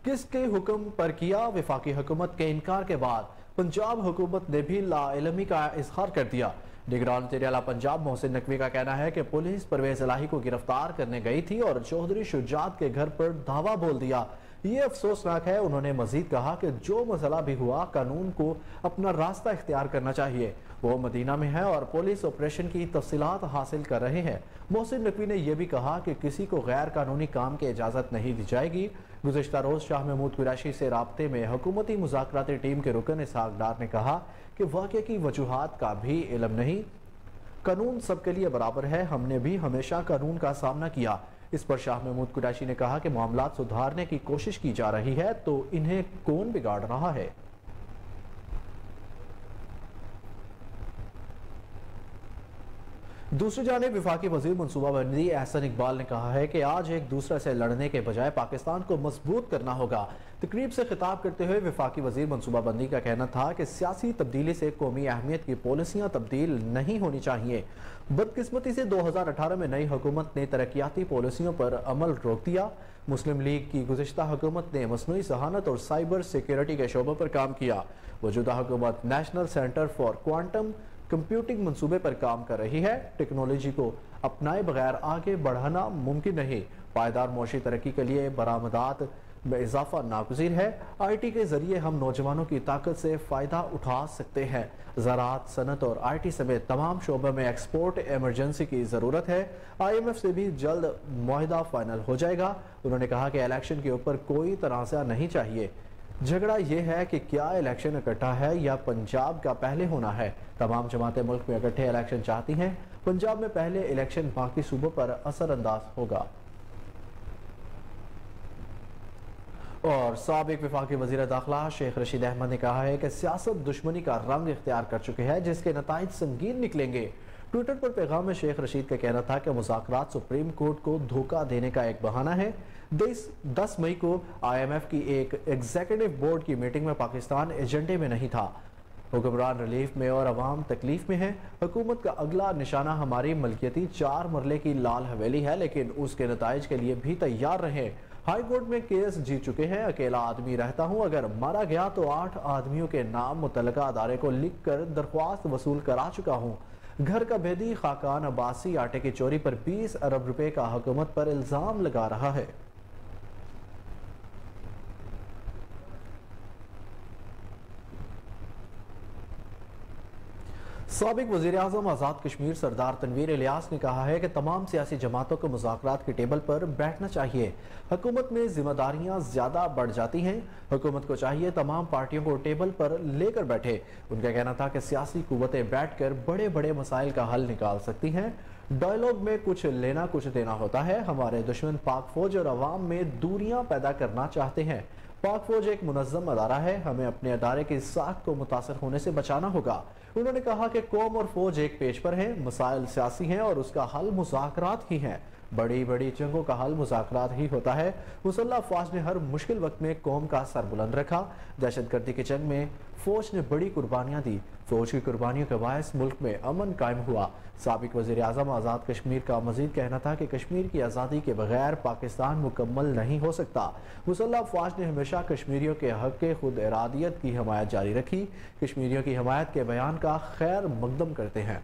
किसके हुक्म पर किया। वफाकी हुकूमत के इनकार के बाद पंजाब हुकूमत ने भी लाइलमी का इजहार कर दिया। निगरान वज़ीर आला पंजाब मोहसिन नकवी का कहना है कि पुलिस परवेज इलाही को गिरफ्तार करने गई थी और चौधरी शुजात के घर पर धावा बोल दिया। ये अफसोसनाक है। उन्होंने मजीद कहा कि जो मसला भी हुआ कानून को अपना रास्ता इख्तियार करना चाहिए। वो मदीना में है और पुलिस ऑपरेशन की तफसीलात हासिल कर रहे हैं। मोहसिन नकवी ने यह भी कहा कि किसी को गैर कानूनी काम की इजाज़त नहीं दी जाएगी। गुज़िश्ता रोज़ शाह महमूद कुरैशी से राब्ते में हुकूमती मुज़ाकराती टीम के रुकन इसहाक़ डार ने कहा कि वाक़े की वजूहात का भी इल्म नहीं, कानून सबके लिए बराबर है, हमने भी हमेशा कानून का सामना किया। इस पर शाह महमूद कुरैशी ने कहा कि मामलात सुधारने की कोशिश की जा रही है तो इन्हें कौन बिगाड़ रहा है। दूसरी जानिब वफाकी वज़ीर मनसूबाबंदी एहसन इकबाल ने कहा है कि आज एक दूसरे से लड़ने के बजाय पाकिस्तान को मजबूत करना होगा। तकरीब से खिताब करते हुए वफाकी वज़ीर मनसूबाबंदी का कहना था कि सियासी तब्दीली से कौमी अहमियत की पॉलिसियाँ तब्दील नहीं होनी चाहिए। बदकिस्मती से 2018 में नई हुकूमत ने तरक्याती पॉलिसियों पर अमल रोक दिया। मुस्लिम लीग की गुज़िश्ता हुकूमत ने मसनूई जहानत और साइबर सिक्योरिटी के शोबों पर काम किया। मौजूदा हुकूमत national centre for quantum computing मंसूबे पर काम कर रही है। टेक्नोलॉजी को अपनाए बगैर आगे बढ़ाना मुमकिन नहीं। पायदार मौशी तरक्की के लिए बरामदात में इजाफा नागुज़ीर है। IT के जरिए हम नौजवानों की ताकत से फ़ायदा उठा सकते हैं। ज़राअत, सनत और IT समेत तमाम शोबों में एक्सपोर्ट एमरजेंसी की ज़रूरत है। IMF से भी जल्द मुआहदा फाइनल हो जाएगा। उन्होंने कहा कि इलेक्शन के ऊपर कोई तनाज़ा नहीं चाहिए। झगड़ा यह है कि क्या इलेक्शन इकट्ठा है या पंजाब का पहले होना है। तमाम जमातें मुल्क में इकट्ठे इलेक्शन चाहती हैं। पंजाब में पहले इलेक्शन बाकी सूबों पर असरअंदाज होगा। और साबिक वफाकी वज़ीर दाखिला शेख रशीद अहमद ने कहा है कि सियासत दुश्मनी का रंग इख्तियार कर चुके हैं, जिसके नताइज संगीन निकलेंगे। ट्विटर पर पैगाम में शेख रशीद का कहना था कि मुज़ाकरात सुप्रीम कोर्ट को धोखा देने का एक बहाना है। 10 मई को IMF की एक एग्जीक्यूटिव बोर्ड की मीटिंग में पाकिस्तान एजेंडे में नहीं था। हुक्मरान रिलीफ में और अवाम तकलीफ में है। हुकूमत का अगला निशाना हमारी मलकियती 4 मरले की लाल हवेली है, लेकिन उसके नताइज के लिए भी तैयार रहें। हाई कोर्ट में केस जीत चुके हैं। अकेला आदमी रहता हूं, अगर मारा गया तो 8 आदमियों के नाम मुतल्लका अदारे को लिख कर दरख्वास्त वसूल करा चुका हूं। घर का भेदी खाकान अब्बासी आटे की चोरी पर 20 अरब रुपए का हुकूमत पर इल्जाम लगा रहा है। साबिक वज़ीर आज़म आज़ाद कश्मीर सरदार तनवीर इलियास ने कहा है कि तमाम सियासी जमातों को मुज़ाकरात की टेबल पर बैठना चाहिए। हुकूमत में जिम्मेदारियां ज्यादा बढ़ जाती हैं। हुकूमत को चाहिए तमाम पार्टियों को टेबल पर लेकर बैठे। उनका कहना था कि सियासी कुव्वतें बैठकर बड़े बड़े मसाइल का हल निकाल सकती हैं। डायलॉग में कुछ लेना कुछ देना होता है। हमारे दुश्मन पाक फौज और अवाम में दूरियां पैदा करना चाहते हैं। पाक फौज एक मुनज़्ज़म अदारा है, हमें अपने अदारे की साख को मुतासर होने से बचाना होगा। उन्होंने कहा कि कौम और फौज एक पेज पर है, मसाइल सियासी हैं और उसका हल मुज़ाकरात ही हैं। बड़ी बड़ी जंगों का हल मुज़ाकरात ही होता है। मुसल्लह अफवाज ने हर मुश्किल वक्त में कौम का सर बुलंद रखा। दहशतगर्दी की जंग में फौज ने बड़ी कुर्बानियां दी। फौज की कुर्बानियों के बायस मुल्क में अमन कायम हुआ। साबिक वज़ीर आज़म आज़ाद कश्मीर का मजीद कहना था कि कश्मीर की आज़ादी के बगैर पाकिस्तान मुकम्मल नहीं हो सकता। मुसल्लह अफवाज ने हमेशा कश्मीरियों के हक के खुद इरादियत की हमायत जारी रखी। कश्मीरियों की हमायत के बयान का खैर मकदम करते हैं।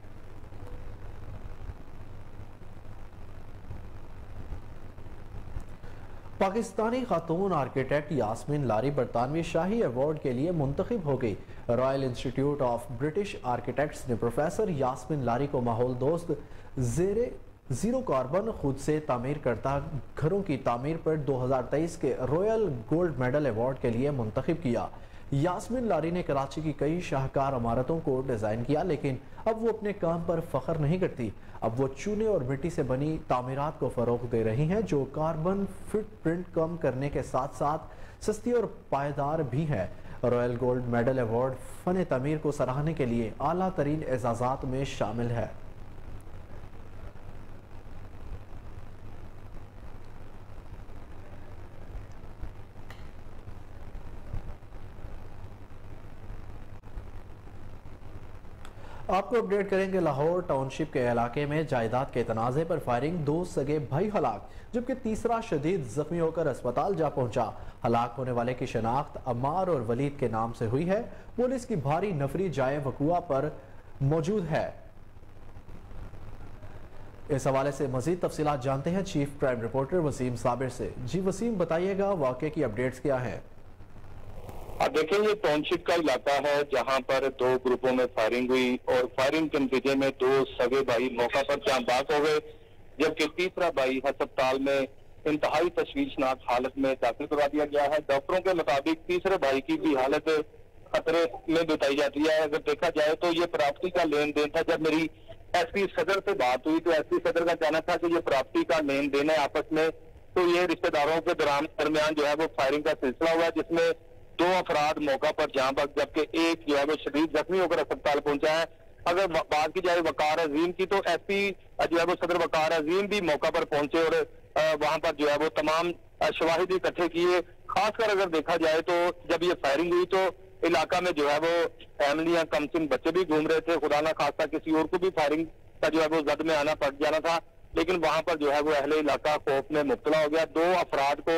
पाकिस्तानी खातून आर्किटेक्ट यास्मीन लारी बरतानवी शाही अवार्ड के लिए मुंतखब हो गई। Royal institute of British architects ने प्रोफेसर यास्मीन लारी को माहौल दोस्त जीरो कार्बन खुद से तामीर करता घरों की तामीर पर 2023 के रॉयल गोल्ड मेडल अवार्ड के लिए मुंतखब किया। यास्मीन लारी ने कराची की कई शाहकार इमारतों को डिजाइन किया, लेकिन अब वो अपने काम पर फख्र नहीं करती। अब वो चूने और मिट्टी से बनी तामीरात को फरोग दे रही हैं, जो कार्बन फुटप्रिंट कम करने के साथ साथ सस्ती और पायदार भी है। रॉयल गोल्ड मेडल अवार्ड फन तमीर को सराहने के लिए आला तरीन एजाजात में शामिल है। आपको अपडेट करेंगे। लाहौर टाउनशिप के इलाके में जायदाद के तनाज़े पर फायरिंग, 2 सगे भाई हलाक, जबकि तीसरा शदीद जख्मी होकर अस्पताल जा पहुंचा। हलाक होने वाले की शनाख्त अम्मार और वलीद के नाम से हुई है। पुलिस की भारी नफरी जाए वकुआ पर मौजूद है। इस हवाले से मजीद तफसीलात जानते हैं chief crime reporter Waseem Sabir से। जी वसीम, बताइएगा वाक़े की अपडेट्स क्या है? अब देखें, ये टाउनशिप का इलाका है जहां पर 2 ग्रुपों में फायरिंग हुई और फायरिंग के नतीजे में 2 सगे भाई मौका पर जान बाक हो गए, जबकि तीसरा भाई अस्पताल में इंतहाई तशवीशनाक हालत में दाखिल करवा दिया गया है। डॉक्टरों के मुताबिक तीसरे भाई की भी हालत खतरे में बताई जाती है। अगर देखा जाए तो ये प्रॉपर्टी का लेन देन था। जब मेरी एसपी सदर से बात हुई तो एसपी सदर का कहना था कि ये प्रॉपर्टी का लेन देन है आपस में। तो ये रिश्तेदारों के दरमियान जो है वो फायरिंग का सिलसिला हुआ, जिसमें 2 अफराद मौका पर जान बच, जबकि एक जो है वो शदीद जख्मी होकर अस्पताल पहुंचा है। अगर बात की जाए वकार अजीम की, तो एसपी जो है वो सदर वकार अजीम भी मौका पर पहुंचे और वहां पर जो है वो तमाम शवाहिद इकट्ठे किए। खासकर अगर देखा जाए तो जब ये फायरिंग हुई तो इलाका में जो है वो फैमिलियां, कमसिन बच्चे भी घूम रहे थे। खुदा ना खास्ता किसी और को भी फायरिंग का जो है वो जद में आना पड़ जाना था, लेकिन वहां पर जो है वो अहले इलाका खौफ में मुब्तला हो गया। 2 अफराद को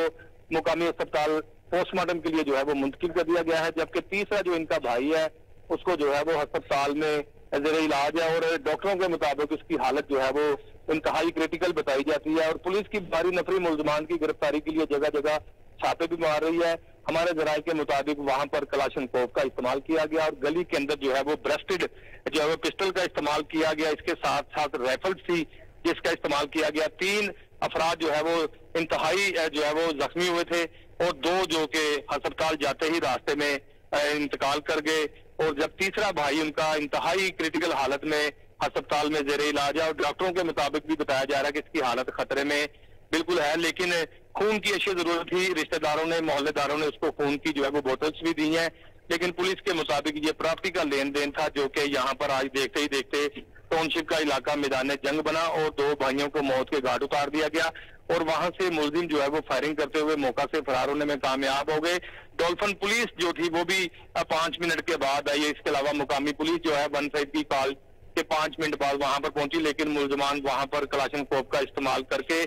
मुकामी अस्पताल पोस्टमार्टम के लिए जो है वो मुंतकिल कर दिया गया है, जबकि तीसरा जो इनका भाई है उसको जो है वो अस्पताल में जेरे इलाज है और डॉक्टरों के मुताबिक उसकी हालत जो है वो इंतहाई क्रिटिकल बताई जाती है। और पुलिस की भारी नफरी मुल्जमान की गिरफ्तारी के लिए जगह जगह छापे भी मार रही है। हमारे जराये के मुताबिक वहां पर कलाशनकोव का इस्तेमाल किया गया और गली के अंदर जो है वो ब्रेस्टेड जो है वो पिस्टल का इस्तेमाल किया गया। इसके साथ साथ राइफल थी जिसका इस्तेमाल किया गया। 3 अफराद जो है वो इंतहाई जो है वो जख्मी हुए थे और 2 जो कि अस्पताल जाते ही रास्ते में इंतकाल कर गए। और जब तीसरा भाई उनका इंतहाई क्रिटिकल हालत में अस्पताल में जेरे इलाज है और डॉक्टरों के मुताबिक भी बताया जा रहा है कि इसकी हालत खतरे में बिल्कुल है, लेकिन खून की अशद जरूरत थी। रिश्तेदारों ने, मोहल्लेदारों ने उसको खून की जो है वो बोतल्स भी दी हैं, लेकिन पुलिस के मुताबिक ये प्रॉपर्टी का लेन देन था, जो कि यहाँ पर आज देखते ही देखते टाउनशिप का इलाका मैदान जंग बना और दो भाइयों को मौत के घाट उतार दिया गया और वहां से मुलजिम जो है वो फायरिंग करते हुए मौका से फरार होने में कामयाब हो गए। डॉल्फिन पुलिस जो थी वो भी 5 मिनट के बाद आई है। इसके अलावा मुकामी पुलिस जो है 1 की कॉल के 5 मिनट बाद वहां पर पहुंची, लेकिन मुलजमान वहां पर कलाशनकोव का इस्तेमाल करके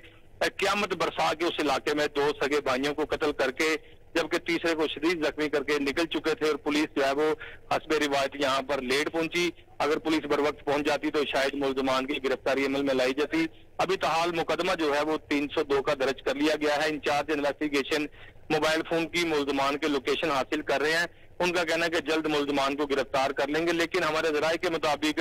क्यामत बरसा के उस इलाके में दो सगे भाइयों को कत्ल करके, जबकि तीसरे को शदीद जख्मी करके निकल चुके थे और पुलिस जो है वो हस्बे रिवायत यहाँ पर लेट पहुंची। अगर पुलिस बर वक्त पहुंच जाती तो शायद मुलजमान की गिरफ्तारी अमल में लाई जाती। अभी तहाल मुकदमा जो है वो 302 का दर्ज कर लिया गया है। इंचार्ज इन्वेस्टिगेशन मोबाइल फोन की मुलजमान के लोकेशन हासिल कर रहे हैं। उनका कहना है कि जल्द मुलजमान को गिरफ्तार कर लेंगे, लेकिन हमारे जराये के मुताबिक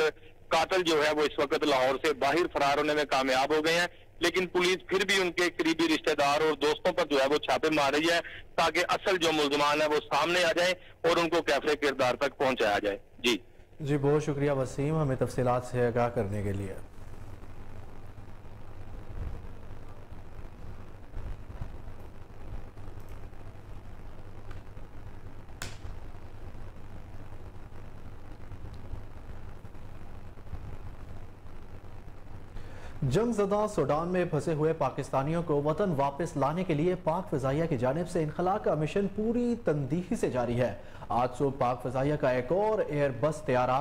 कातिल जो है वो इस वक्त लाहौर से बाहर फरार होने में कामयाब हो गए हैं, लेकिन पुलिस फिर भी उनके करीबी रिश्तेदार और दोस्तों पर जो है वो छापे मार रही है ताकि असल जो मुलजमान है वो सामने आ जाए और उनको कैफे किरदार तक पहुंचाया जाए। जी बहुत शुक्रिया वसीम, हमें तफसीलात से आगाह करने के लिए। जंगज़दा सूडान में फंसे हुए पाकिस्तानियों को वतन वापस लाने के लिए पाक फ़िज़ाइया की जानिब से इनखला का मिशन पूरी तंदीही से जारी है। आज सुबह पाक फ़िज़ाइया का एक और एयरबस तैयारा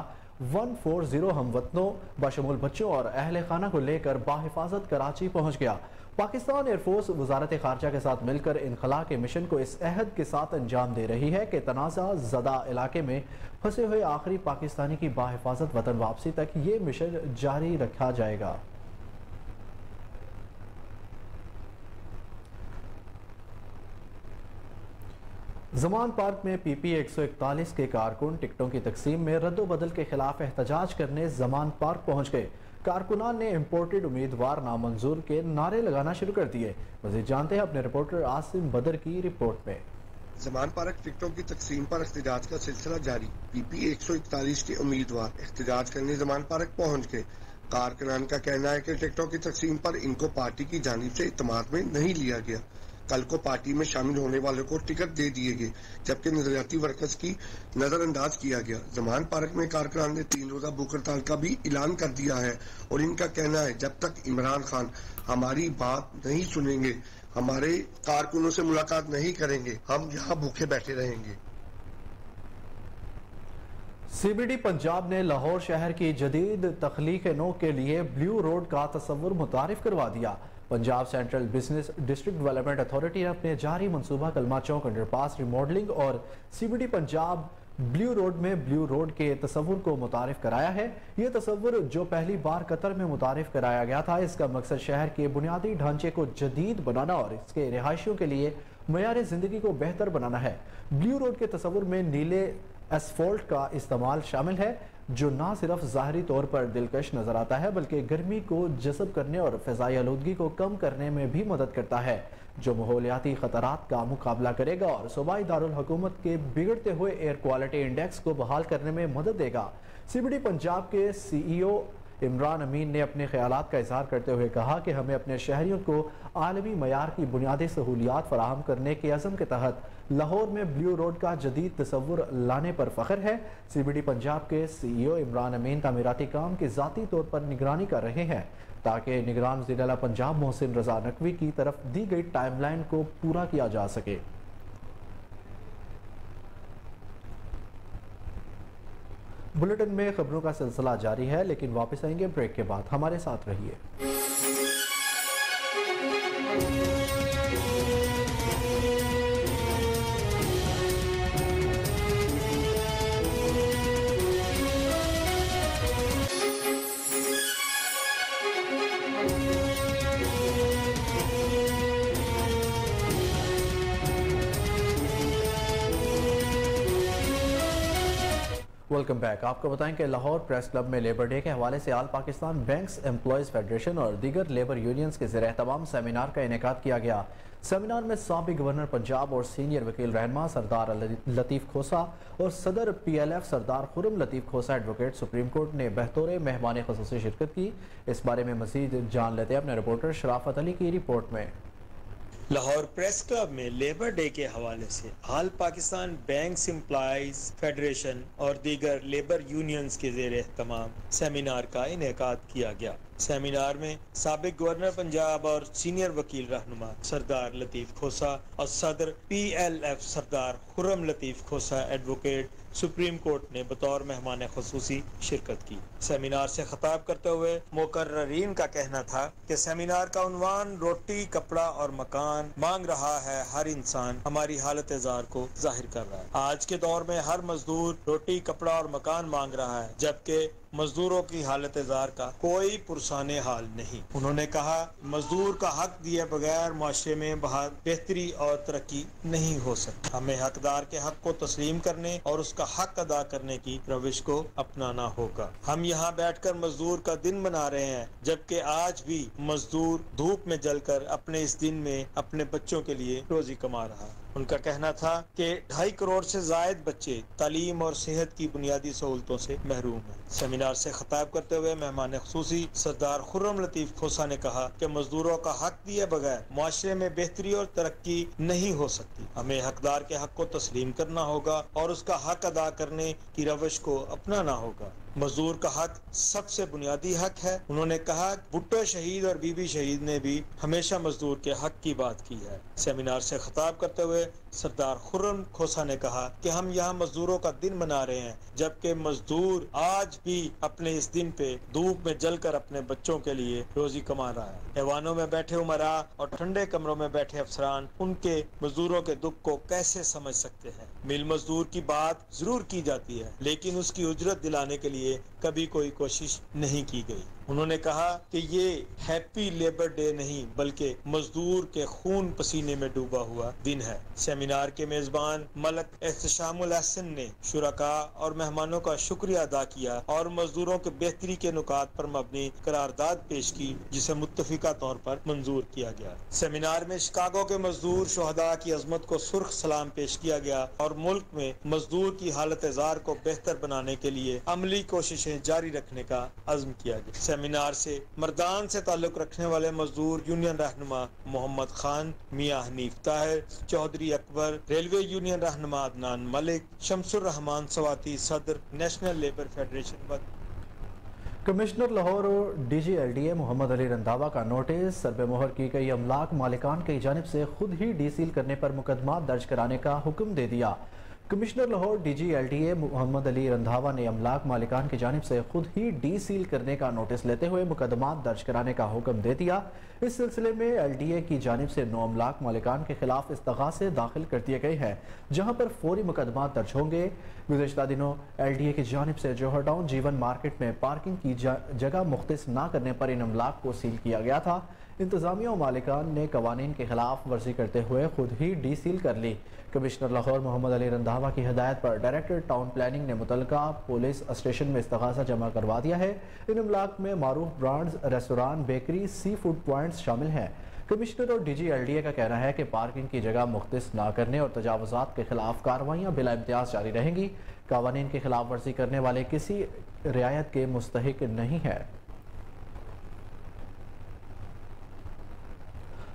140 हमवतनों बशमूल बच्चों और अहल खाना को लेकर बाहिफाजत कराची पहुंच गया। पाकिस्तान एयरफोर्स वजारत खारजा के साथ मिलकर इनखला के मिशन को इस अहद के साथ अंजाम दे रही है कि तनाज़ा ज़दा इलाके में फंसे हुए आखिरी पाकिस्तानी की बाहिफाजत वतन वापसी तक ये मिशन जारी रखा जाएगा। जमान पार्क में PP 141 के कारकुन टिकटों की तकसीम में रद्दोबदल के खिलाफ एहतजाज करने जमान पार्क पहुंच गए। कारकुनान ने इम्पोर्टेड उम्मीदवार नामंजूर के नारे लगाना शुरू कर दिए। मज़ीद जानते हैं अपने रिपोर्टर आसिम बदर की रिपोर्ट में। जमान पार्क टिकटों की तकसीम पर एहतजाज का सिलसिला जारी। PP 141 के उम्मीदवार एहतजाज करने जमान पार्क पहुंच गए। कारकुनान का कहना है कि टिकटों की तकसीम पर इनको पार्टी की जानिब से इत्मीनान में नहीं लिया गया। कल को पार्टी में शामिल होने वालों को टिकट दे दिए गए, जबकि नजरियाती वर्कर्स की नजरअंदाज किया गया। जमान पार्क में कारकुनान ने 3 रोजा भूख हड़ताल का भी ऐलान कर दिया है और इनका कहना है जब तक इमरान खान हमारी बात नहीं सुनेंगे, हमारे कारकुनों से मुलाकात नहीं करेंगे, हम यहाँ भूखे बैठे रहेंगे। CBD पंजाब ने लाहौर शहर की जदीद तख्लीक नो के लिए ब्लू रोड का तस्वुर मुतारिफ करवा दिया। Punjab central business district development authority ने अपने जारी मनसूबा कलमा चौक अंडरपास रिमॉडलिंग और CBD पंजाब ब्लू रोड में ब्लू रोड के तस्वुर को मुतारिफ कराया है। ये तस्वुर जो पहली बार कतर में मुतारिफ कराया गया था, इसका मकसद शहर के बुनियादी ढांचे को जदीद बनाना और इसके रिहायशियों के लिए मयार जिंदगी को बेहतर बनाना है। ब्लू रोड के तस्वुर में नीले एसफॉल्ट का इस्तेमाल शामिल है, जो ना सिर्फ ज़ाहरी तौर पर दिलकश नजर आता है बल्कि गर्मी को जज़ब करने और फ़िज़ाई आलूदगी को कम करने में भी मदद करता है, जो माहौलियाती ख़तरात का मुकाबला करेगा और सूबाई दारुल हुकूमत के बिगड़ते हुए एयर क्वालिटी इंडेक्स को बहाल करने में मदद देगा। CBD पंजाब के CEO इमरान अमीन ने अपने ख्यालात का इजहार करते हुए कहा कि हमें अपने शहरियों को आलमी मयार की बुनियादी सहूलियात फराहम करने के अज़म के तहत लाहौर में ब्लू रोड का जदीद तस्वुर लाने पर फ़ख्र है। CBD पंजाब के CEO इमरान अमीन तामीराती काम की ज़ाती तौर पर निगरानी कर रहे हैं ताकि निगरान ज़िला पंजाब मोहसिन रजा नकवी की तरफ दी गई टाइमलाइन को पूरा किया जा सके। बुलेटिन में खबरों का सिलसिला जारी है, लेकिन वापस आएंगे ब्रेक के बाद। हमारे साथ रहिए। Welcome back. आपको बताएं कि लाहौर प्रेस क्लब में लेबर डे के हवाले से आल पाकिस्तान बैंक्स एम्प्लॉयज़ फेडरेशन और दीगर लेबर यूनियंस के ज़रिए तमाम सेमिनार का इनेकाद किया गया। सेमिनार में साबिक गवर्नर पंजाब और सीनियर वकील रहनुमा सरदार लतीफ़ खोसा और सदर PLF सरदार खुर्रम लतीफ़ खोसा एडवोकेट सुप्रीम कोर्ट ने बतौर मेहमान ख़ुसूसी शिरकत की। इस बारे में मज़ीद जान लेते हैं अपने रिपोर्टर शराफत अली की रिपोर्ट में। लाहौर प्रेस क्लब में लेबर डे के हवाले से all Pakistan banks employees federation और दीगर लेबर यूनियंस के ज़ेरे तमाम सेमिनार का इनेकाद किया गया। सेमिनार में साबिक गवर्नर पंजाब और सीनियर वकील रहनुमा सरदार लतीफ़ खोसा और सदर PLF सरदार खुर्रम लतीफ़ खोसा एडवोकेट सुप्रीम कोर्ट ने बतौर मेहमान ख़ुसूसी शिरकत की। सेमिनार से खिताब करते हुए मुकर्ररीन का कहना था कि सेमिनार का उन्वान रोटी, कपड़ा और मकान मांग रहा है, हर इंसान हमारी हालत ज़ार को जाहिर कर रहा है। आज के दौर में हर मजदूर रोटी, कपड़ा और मकान मांग रहा है, जबकि मजदूरों की हालत ज़ार का कोई पुरसाने हाल नहीं। उन्होंने कहा, मजदूर का हक दिए बगैर माशरे में बेहतरी और तरक्की नहीं हो सकती। हमें हकदार के हक को तस्लीम करने और उसका हक अदा करने की रविश को अपनाना होगा। हम यहाँ बैठकर मजदूर का दिन मना रहे हैं, जबकि आज भी मजदूर धूप में जलकर अपने इस दिन में अपने बच्चों के लिए रोजी कमा रहा है। उनका कहना था कि 2.5 करोड़ से जायद बच्चे तालीम और सेहत की बुनियादी सहूलतों से महरूम हैं। सेमिनार से खिताब करते हुए मेहमान ख़ुसूसी सरदार खुर्रम लतीफ़ खोसा ने कहा कि मजदूरों का हक दिए बगैर माशरे में बेहतरी और तरक्की नहीं हो सकती। हमें हकदार के हक को तस्लीम करना होगा और उसका हक अदा करने की रविश को अपनाना होगा। मजदूर का हक सबसे बुनियादी हक है। उन्होंने कहा, भुट्टो शहीद और बीबी शहीद ने भी हमेशा मजदूर के हक की बात की है। सेमिनार से खिताब करते हुए सरदार खुर्रम खोसा ने कहा कि हम यहाँ मजदूरों का दिन मना रहे हैं, जबकि मजदूर आज भी अपने इस दिन पे धूप में जलकर अपने बच्चों के लिए रोजी कमा रहा है। ऐवानों में बैठे उमरा और ठंडे कमरों में बैठे अफसरान उनके मजदूरों के दुख को कैसे समझ सकते हैं। मिल मजदूर की बात जरूर की जाती है, लेकिन उसकी उजरत दिलाने के लिए कभी कोई कोशिश नहीं की गई। उन्होंने कहा कि ये हैप्पी लेबर डे नहीं, बल्कि मजदूर के खून पसीने में डूबा हुआ दिन है। सेमिनार के मेजबान मलक एहतशामुल हसन ने शुरका और मेहमानों का शुक्रिया अदा किया और मजदूरों के बेहतरी के नुकात पर मबनी करारदाद पेश की, जिसे मुत्तफिका तौर पर मंजूर किया गया। सेमिनार में शिकागो के मजदूर शोहदा की अजमत को सुर्ख सलाम पेश किया गया और मुल्क में मजदूर की हालत ज़ार को बेहतर बनाने के लिए अमली कोशिशें जारी रखने का अज़्म किया गया। सेमिनार से मर्दान से ताल्लुक रखने वाले मजदूर यूनियन रहनुमा मोहम्मद खान, मियां हनीफ ताहिर, चौधरी अकबर, रेलवे यूनियन रहनुमा अदनान मलिक, शमसुर रहमान सवाती सदर national labour federation. Commissioner Lahore और DG LDA मोहम्मद अली रंधावा का नोटिस सरबे मोहर की गई अमलाक मालिकान की जानिब से खुद ही डीसील करने पर मुकदमा दर्ज कराने का हुक्म दे दिया। Commissioner Lahore DG LDA Mohammad Ali Randhawa ने अमलाक मालिकान की जानिब से खुद ही डीसील करने का नोटिस लेते हुए मुकदमा दर्ज कराने का हुक्म दे दिया। इस सिलसिले में LDA की जानिब से 9 अमलाक मालिकान के खिलाफ इस्तगासे दाखिल कर दिए गए हैं, जहां पर फौरी मुकदमा दर्ज होंगे। गुज़श्ता दिनों LDA की जानिब से जौहर टाउन जीवन मार्केट में पार्किंग की जगह मुख्तस न करने पर इन अमलाक को सील किया गया था। इंतजामिया और मालिकान ने कवानीन के खिलाफ वर्जी करते हुए खुद ही डीसील कर ली। कमिश्नर लाहौर मोहम्मद अली रंधावा की हिदायत पर डायरेक्टर टाउन प्लानिंग ने मुतलका पुलिस स्टेशन में इस्तगासा जमा करवा दिया है। इन अमलाक में मारूफ brands, restaurant, bakery, sea food points शामिल हैं। कमिश्नर और DG LDA का कहना है कि पार्किंग की जगह मुख्तस न करने और तजावुज़ात के खिलाफ कार्रवाइयाँ बिला इम्तियाज़ जारी रहेंगी। कवानीन की खिलाफ वर्जी करने वाले किसी रियायत के मुस्तहिक नहीं है।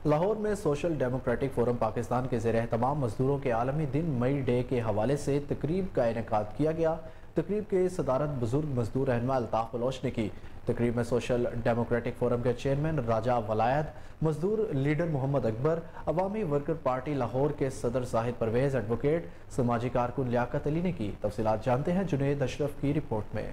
लाहौर में सोशल डेमोक्रेटिक फोरम पाकिस्तान के ज़ेर एहतमाम मजदूरों के आलमी दिन मई डे के हवाले से तकरीब का इनेकाद किया गया। तकरीब के सदारत बुजुर्ग मजदूर रहनुमा अल्ताफ बलोच ने की। तकरीब में सोशल डेमोक्रेटिक फोरम के चेयरमैन राजा वलायत, मजदूर लीडर मोहम्मद अकबर, अवामी वर्कर पार्टी लाहौर के सदर जाहिद परवेज, एडवोकेट समाजी कारकुन लियाकत अली ने की। तफसीलात जानते हैं जुनेद अशरफ की रिपोर्ट में।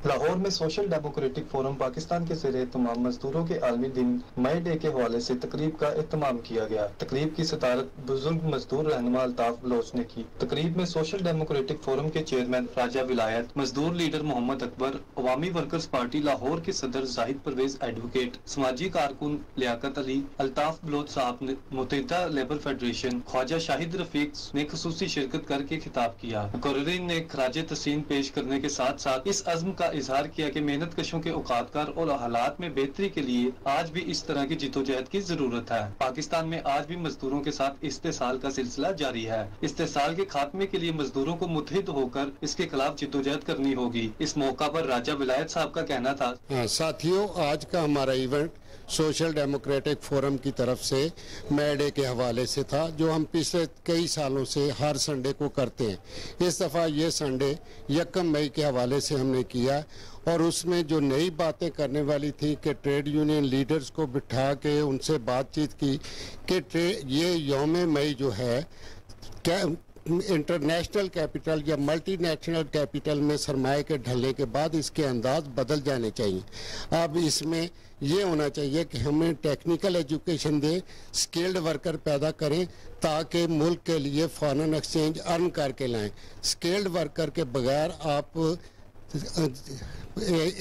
लाहौर में सोशल डेमोक्रेटिक फोरम पाकिस्तान के ज़रिए तमाम मजदूरों के आलमी दिन मई डे के हवाले से तकरीब का एहतमाम किया गया। तकरीब की सदारत बुजुर्ग मजदूर रहनुमा अल्ताफ बलोच ने की। तकरीब में सोशल डेमोक्रेटिक फोरम के चेयरमैन राजा विलायत, मजदूर लीडर मोहम्मद अकबर, अवामी वर्कर्स पार्टी लाहौर के सदर जाहिद परवेज एडवोकेट, समाजी कारकुन लियाकत अली, अल्ताफ बलोच साहब ने मुत्तहिदा लेबर फेडरेशन, ख्वाजा शाहिद रफीक ने खुसूसी शिरकत करके खिताब किया। मुकर्रिरीन ने खराज तहसीन पेश करने के साथ साथ इस अज़्म का इजहार किया कि मेहनत कशों के औकातकार और हालात में बेहतरी के लिए आज भी इस तरह की जिद्दोजहद की जरूरत है। पाकिस्तान में आज भी मजदूरों के साथ इस्तेसाल का सिलसिला जारी है। इस्तेसाल के खात्मे के लिए मजदूरों को मुत्तहिद होकर इसके खिलाफ जिद्दोजहद करनी होगी। इस मौका पर राजा विलायत साहब का कहना था, साथियों, आज का हमारा इवेंट सोशल डेमोक्रेटिक फोरम की तरफ से मई डे के हवाले से था, जो हम पिछले कई सालों से हर संडे को करते हैं। इस दफ़ा ये संडे 1 मई के हवाले से हमने किया और उसमें जो नई बातें करने वाली थी कि ट्रेड यूनियन लीडर्स को बिठा के उनसे बातचीत की कि ये यौम मई जो है क्या इंटरनेशनल कैपिटल या मल्टीनेशनल कैपिटल में सरमाए के ढलने के बाद इसके अंदाज बदल जाने चाहिए। अब इसमें ये होना चाहिए कि हमें टेक्निकल एजुकेशन दें, स्किल्ड वर्कर पैदा करें ताकि मुल्क के लिए फॉरेन एक्सचेंज अर्न करके लाएं। स्किल्ड वर्कर के बगैर आप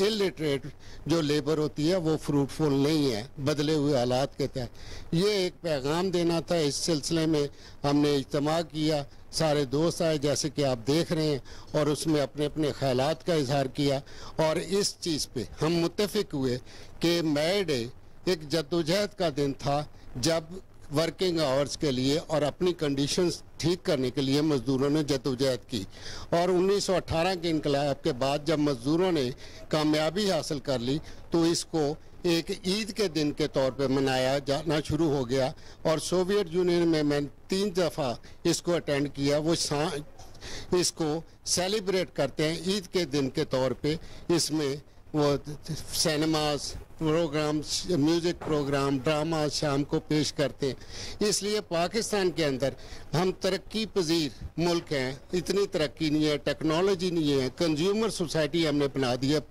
इलिटरेट जो लेबर होती है वो फ्रूटफुल नहीं है बदले हुए हालात के तहत। ये एक पैगाम देना था। इस सिलसिले में हमने इज्तिमा किया, सारे दोस्त आए जैसे कि आप देख रहे हैं, और उसमें अपने अपने ख्यालात का इजहार किया और इस चीज़ पे हम मुत्तफिक हुए कि मई डे एक जद्दोजहद का दिन था जब वर्किंग आवर्स के लिए और अपनी कंडीशंस ठीक करने के लिए मजदूरों ने जद्दोजहद की। और 1918 के इनकलाब के बाद जब मजदूरों ने कामयाबी हासिल कर ली तो इसको एक ईद के दिन के तौर पे मनाया जाना शुरू हो गया। और सोवियत यूनियन में मैंने 3 दफ़ा इसको अटेंड किया। वो इसको सेलिब्रेट करते हैं ईद के दिन के तौर पे। इसमें वो cinemas programmes, music programme, drama शाम को पेश करते हैं। इसलिए पाकिस्तान के अंदर हम तरक्की पजीर मुल्क हैं, इतनी तरक्की नहीं है, टेक्नोलॉजी नहीं है, कंज्यूमर सोसाइटी हमने बना दी है,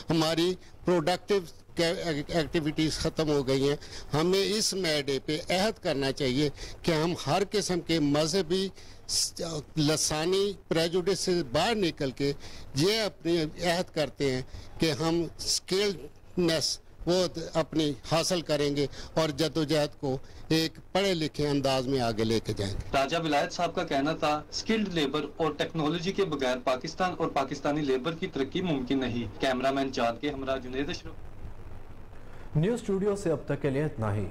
हमारी प्रोडक्टिव एक्टिविटीज़ ख़त्म हो गई हैं। हमें इस मई डे पे अहद करना चाहिए कि हम हर किस्म के मजहबी लसानी प्रेजुडिस से बाहर निकल के ये अपनी अहद करते हैं कि हम स्किल्डनेस वो अपनी हासिल करेंगे और जद्दोजहद को एक पढ़े लिखे अंदाज में आगे लेके जाएंगे। राजा विलायत साहब का कहना था, स्किल्ड लेबर और टेक्नोलॉजी के बगैर पाकिस्तान और पाकिस्तानी लेबर की तरक्की मुमकिन नहीं। कैमरामैन चांद के हमरा जुनेद अशरफ। न्यूज़ स्टूडियो से अब तक के लिए इतना ही।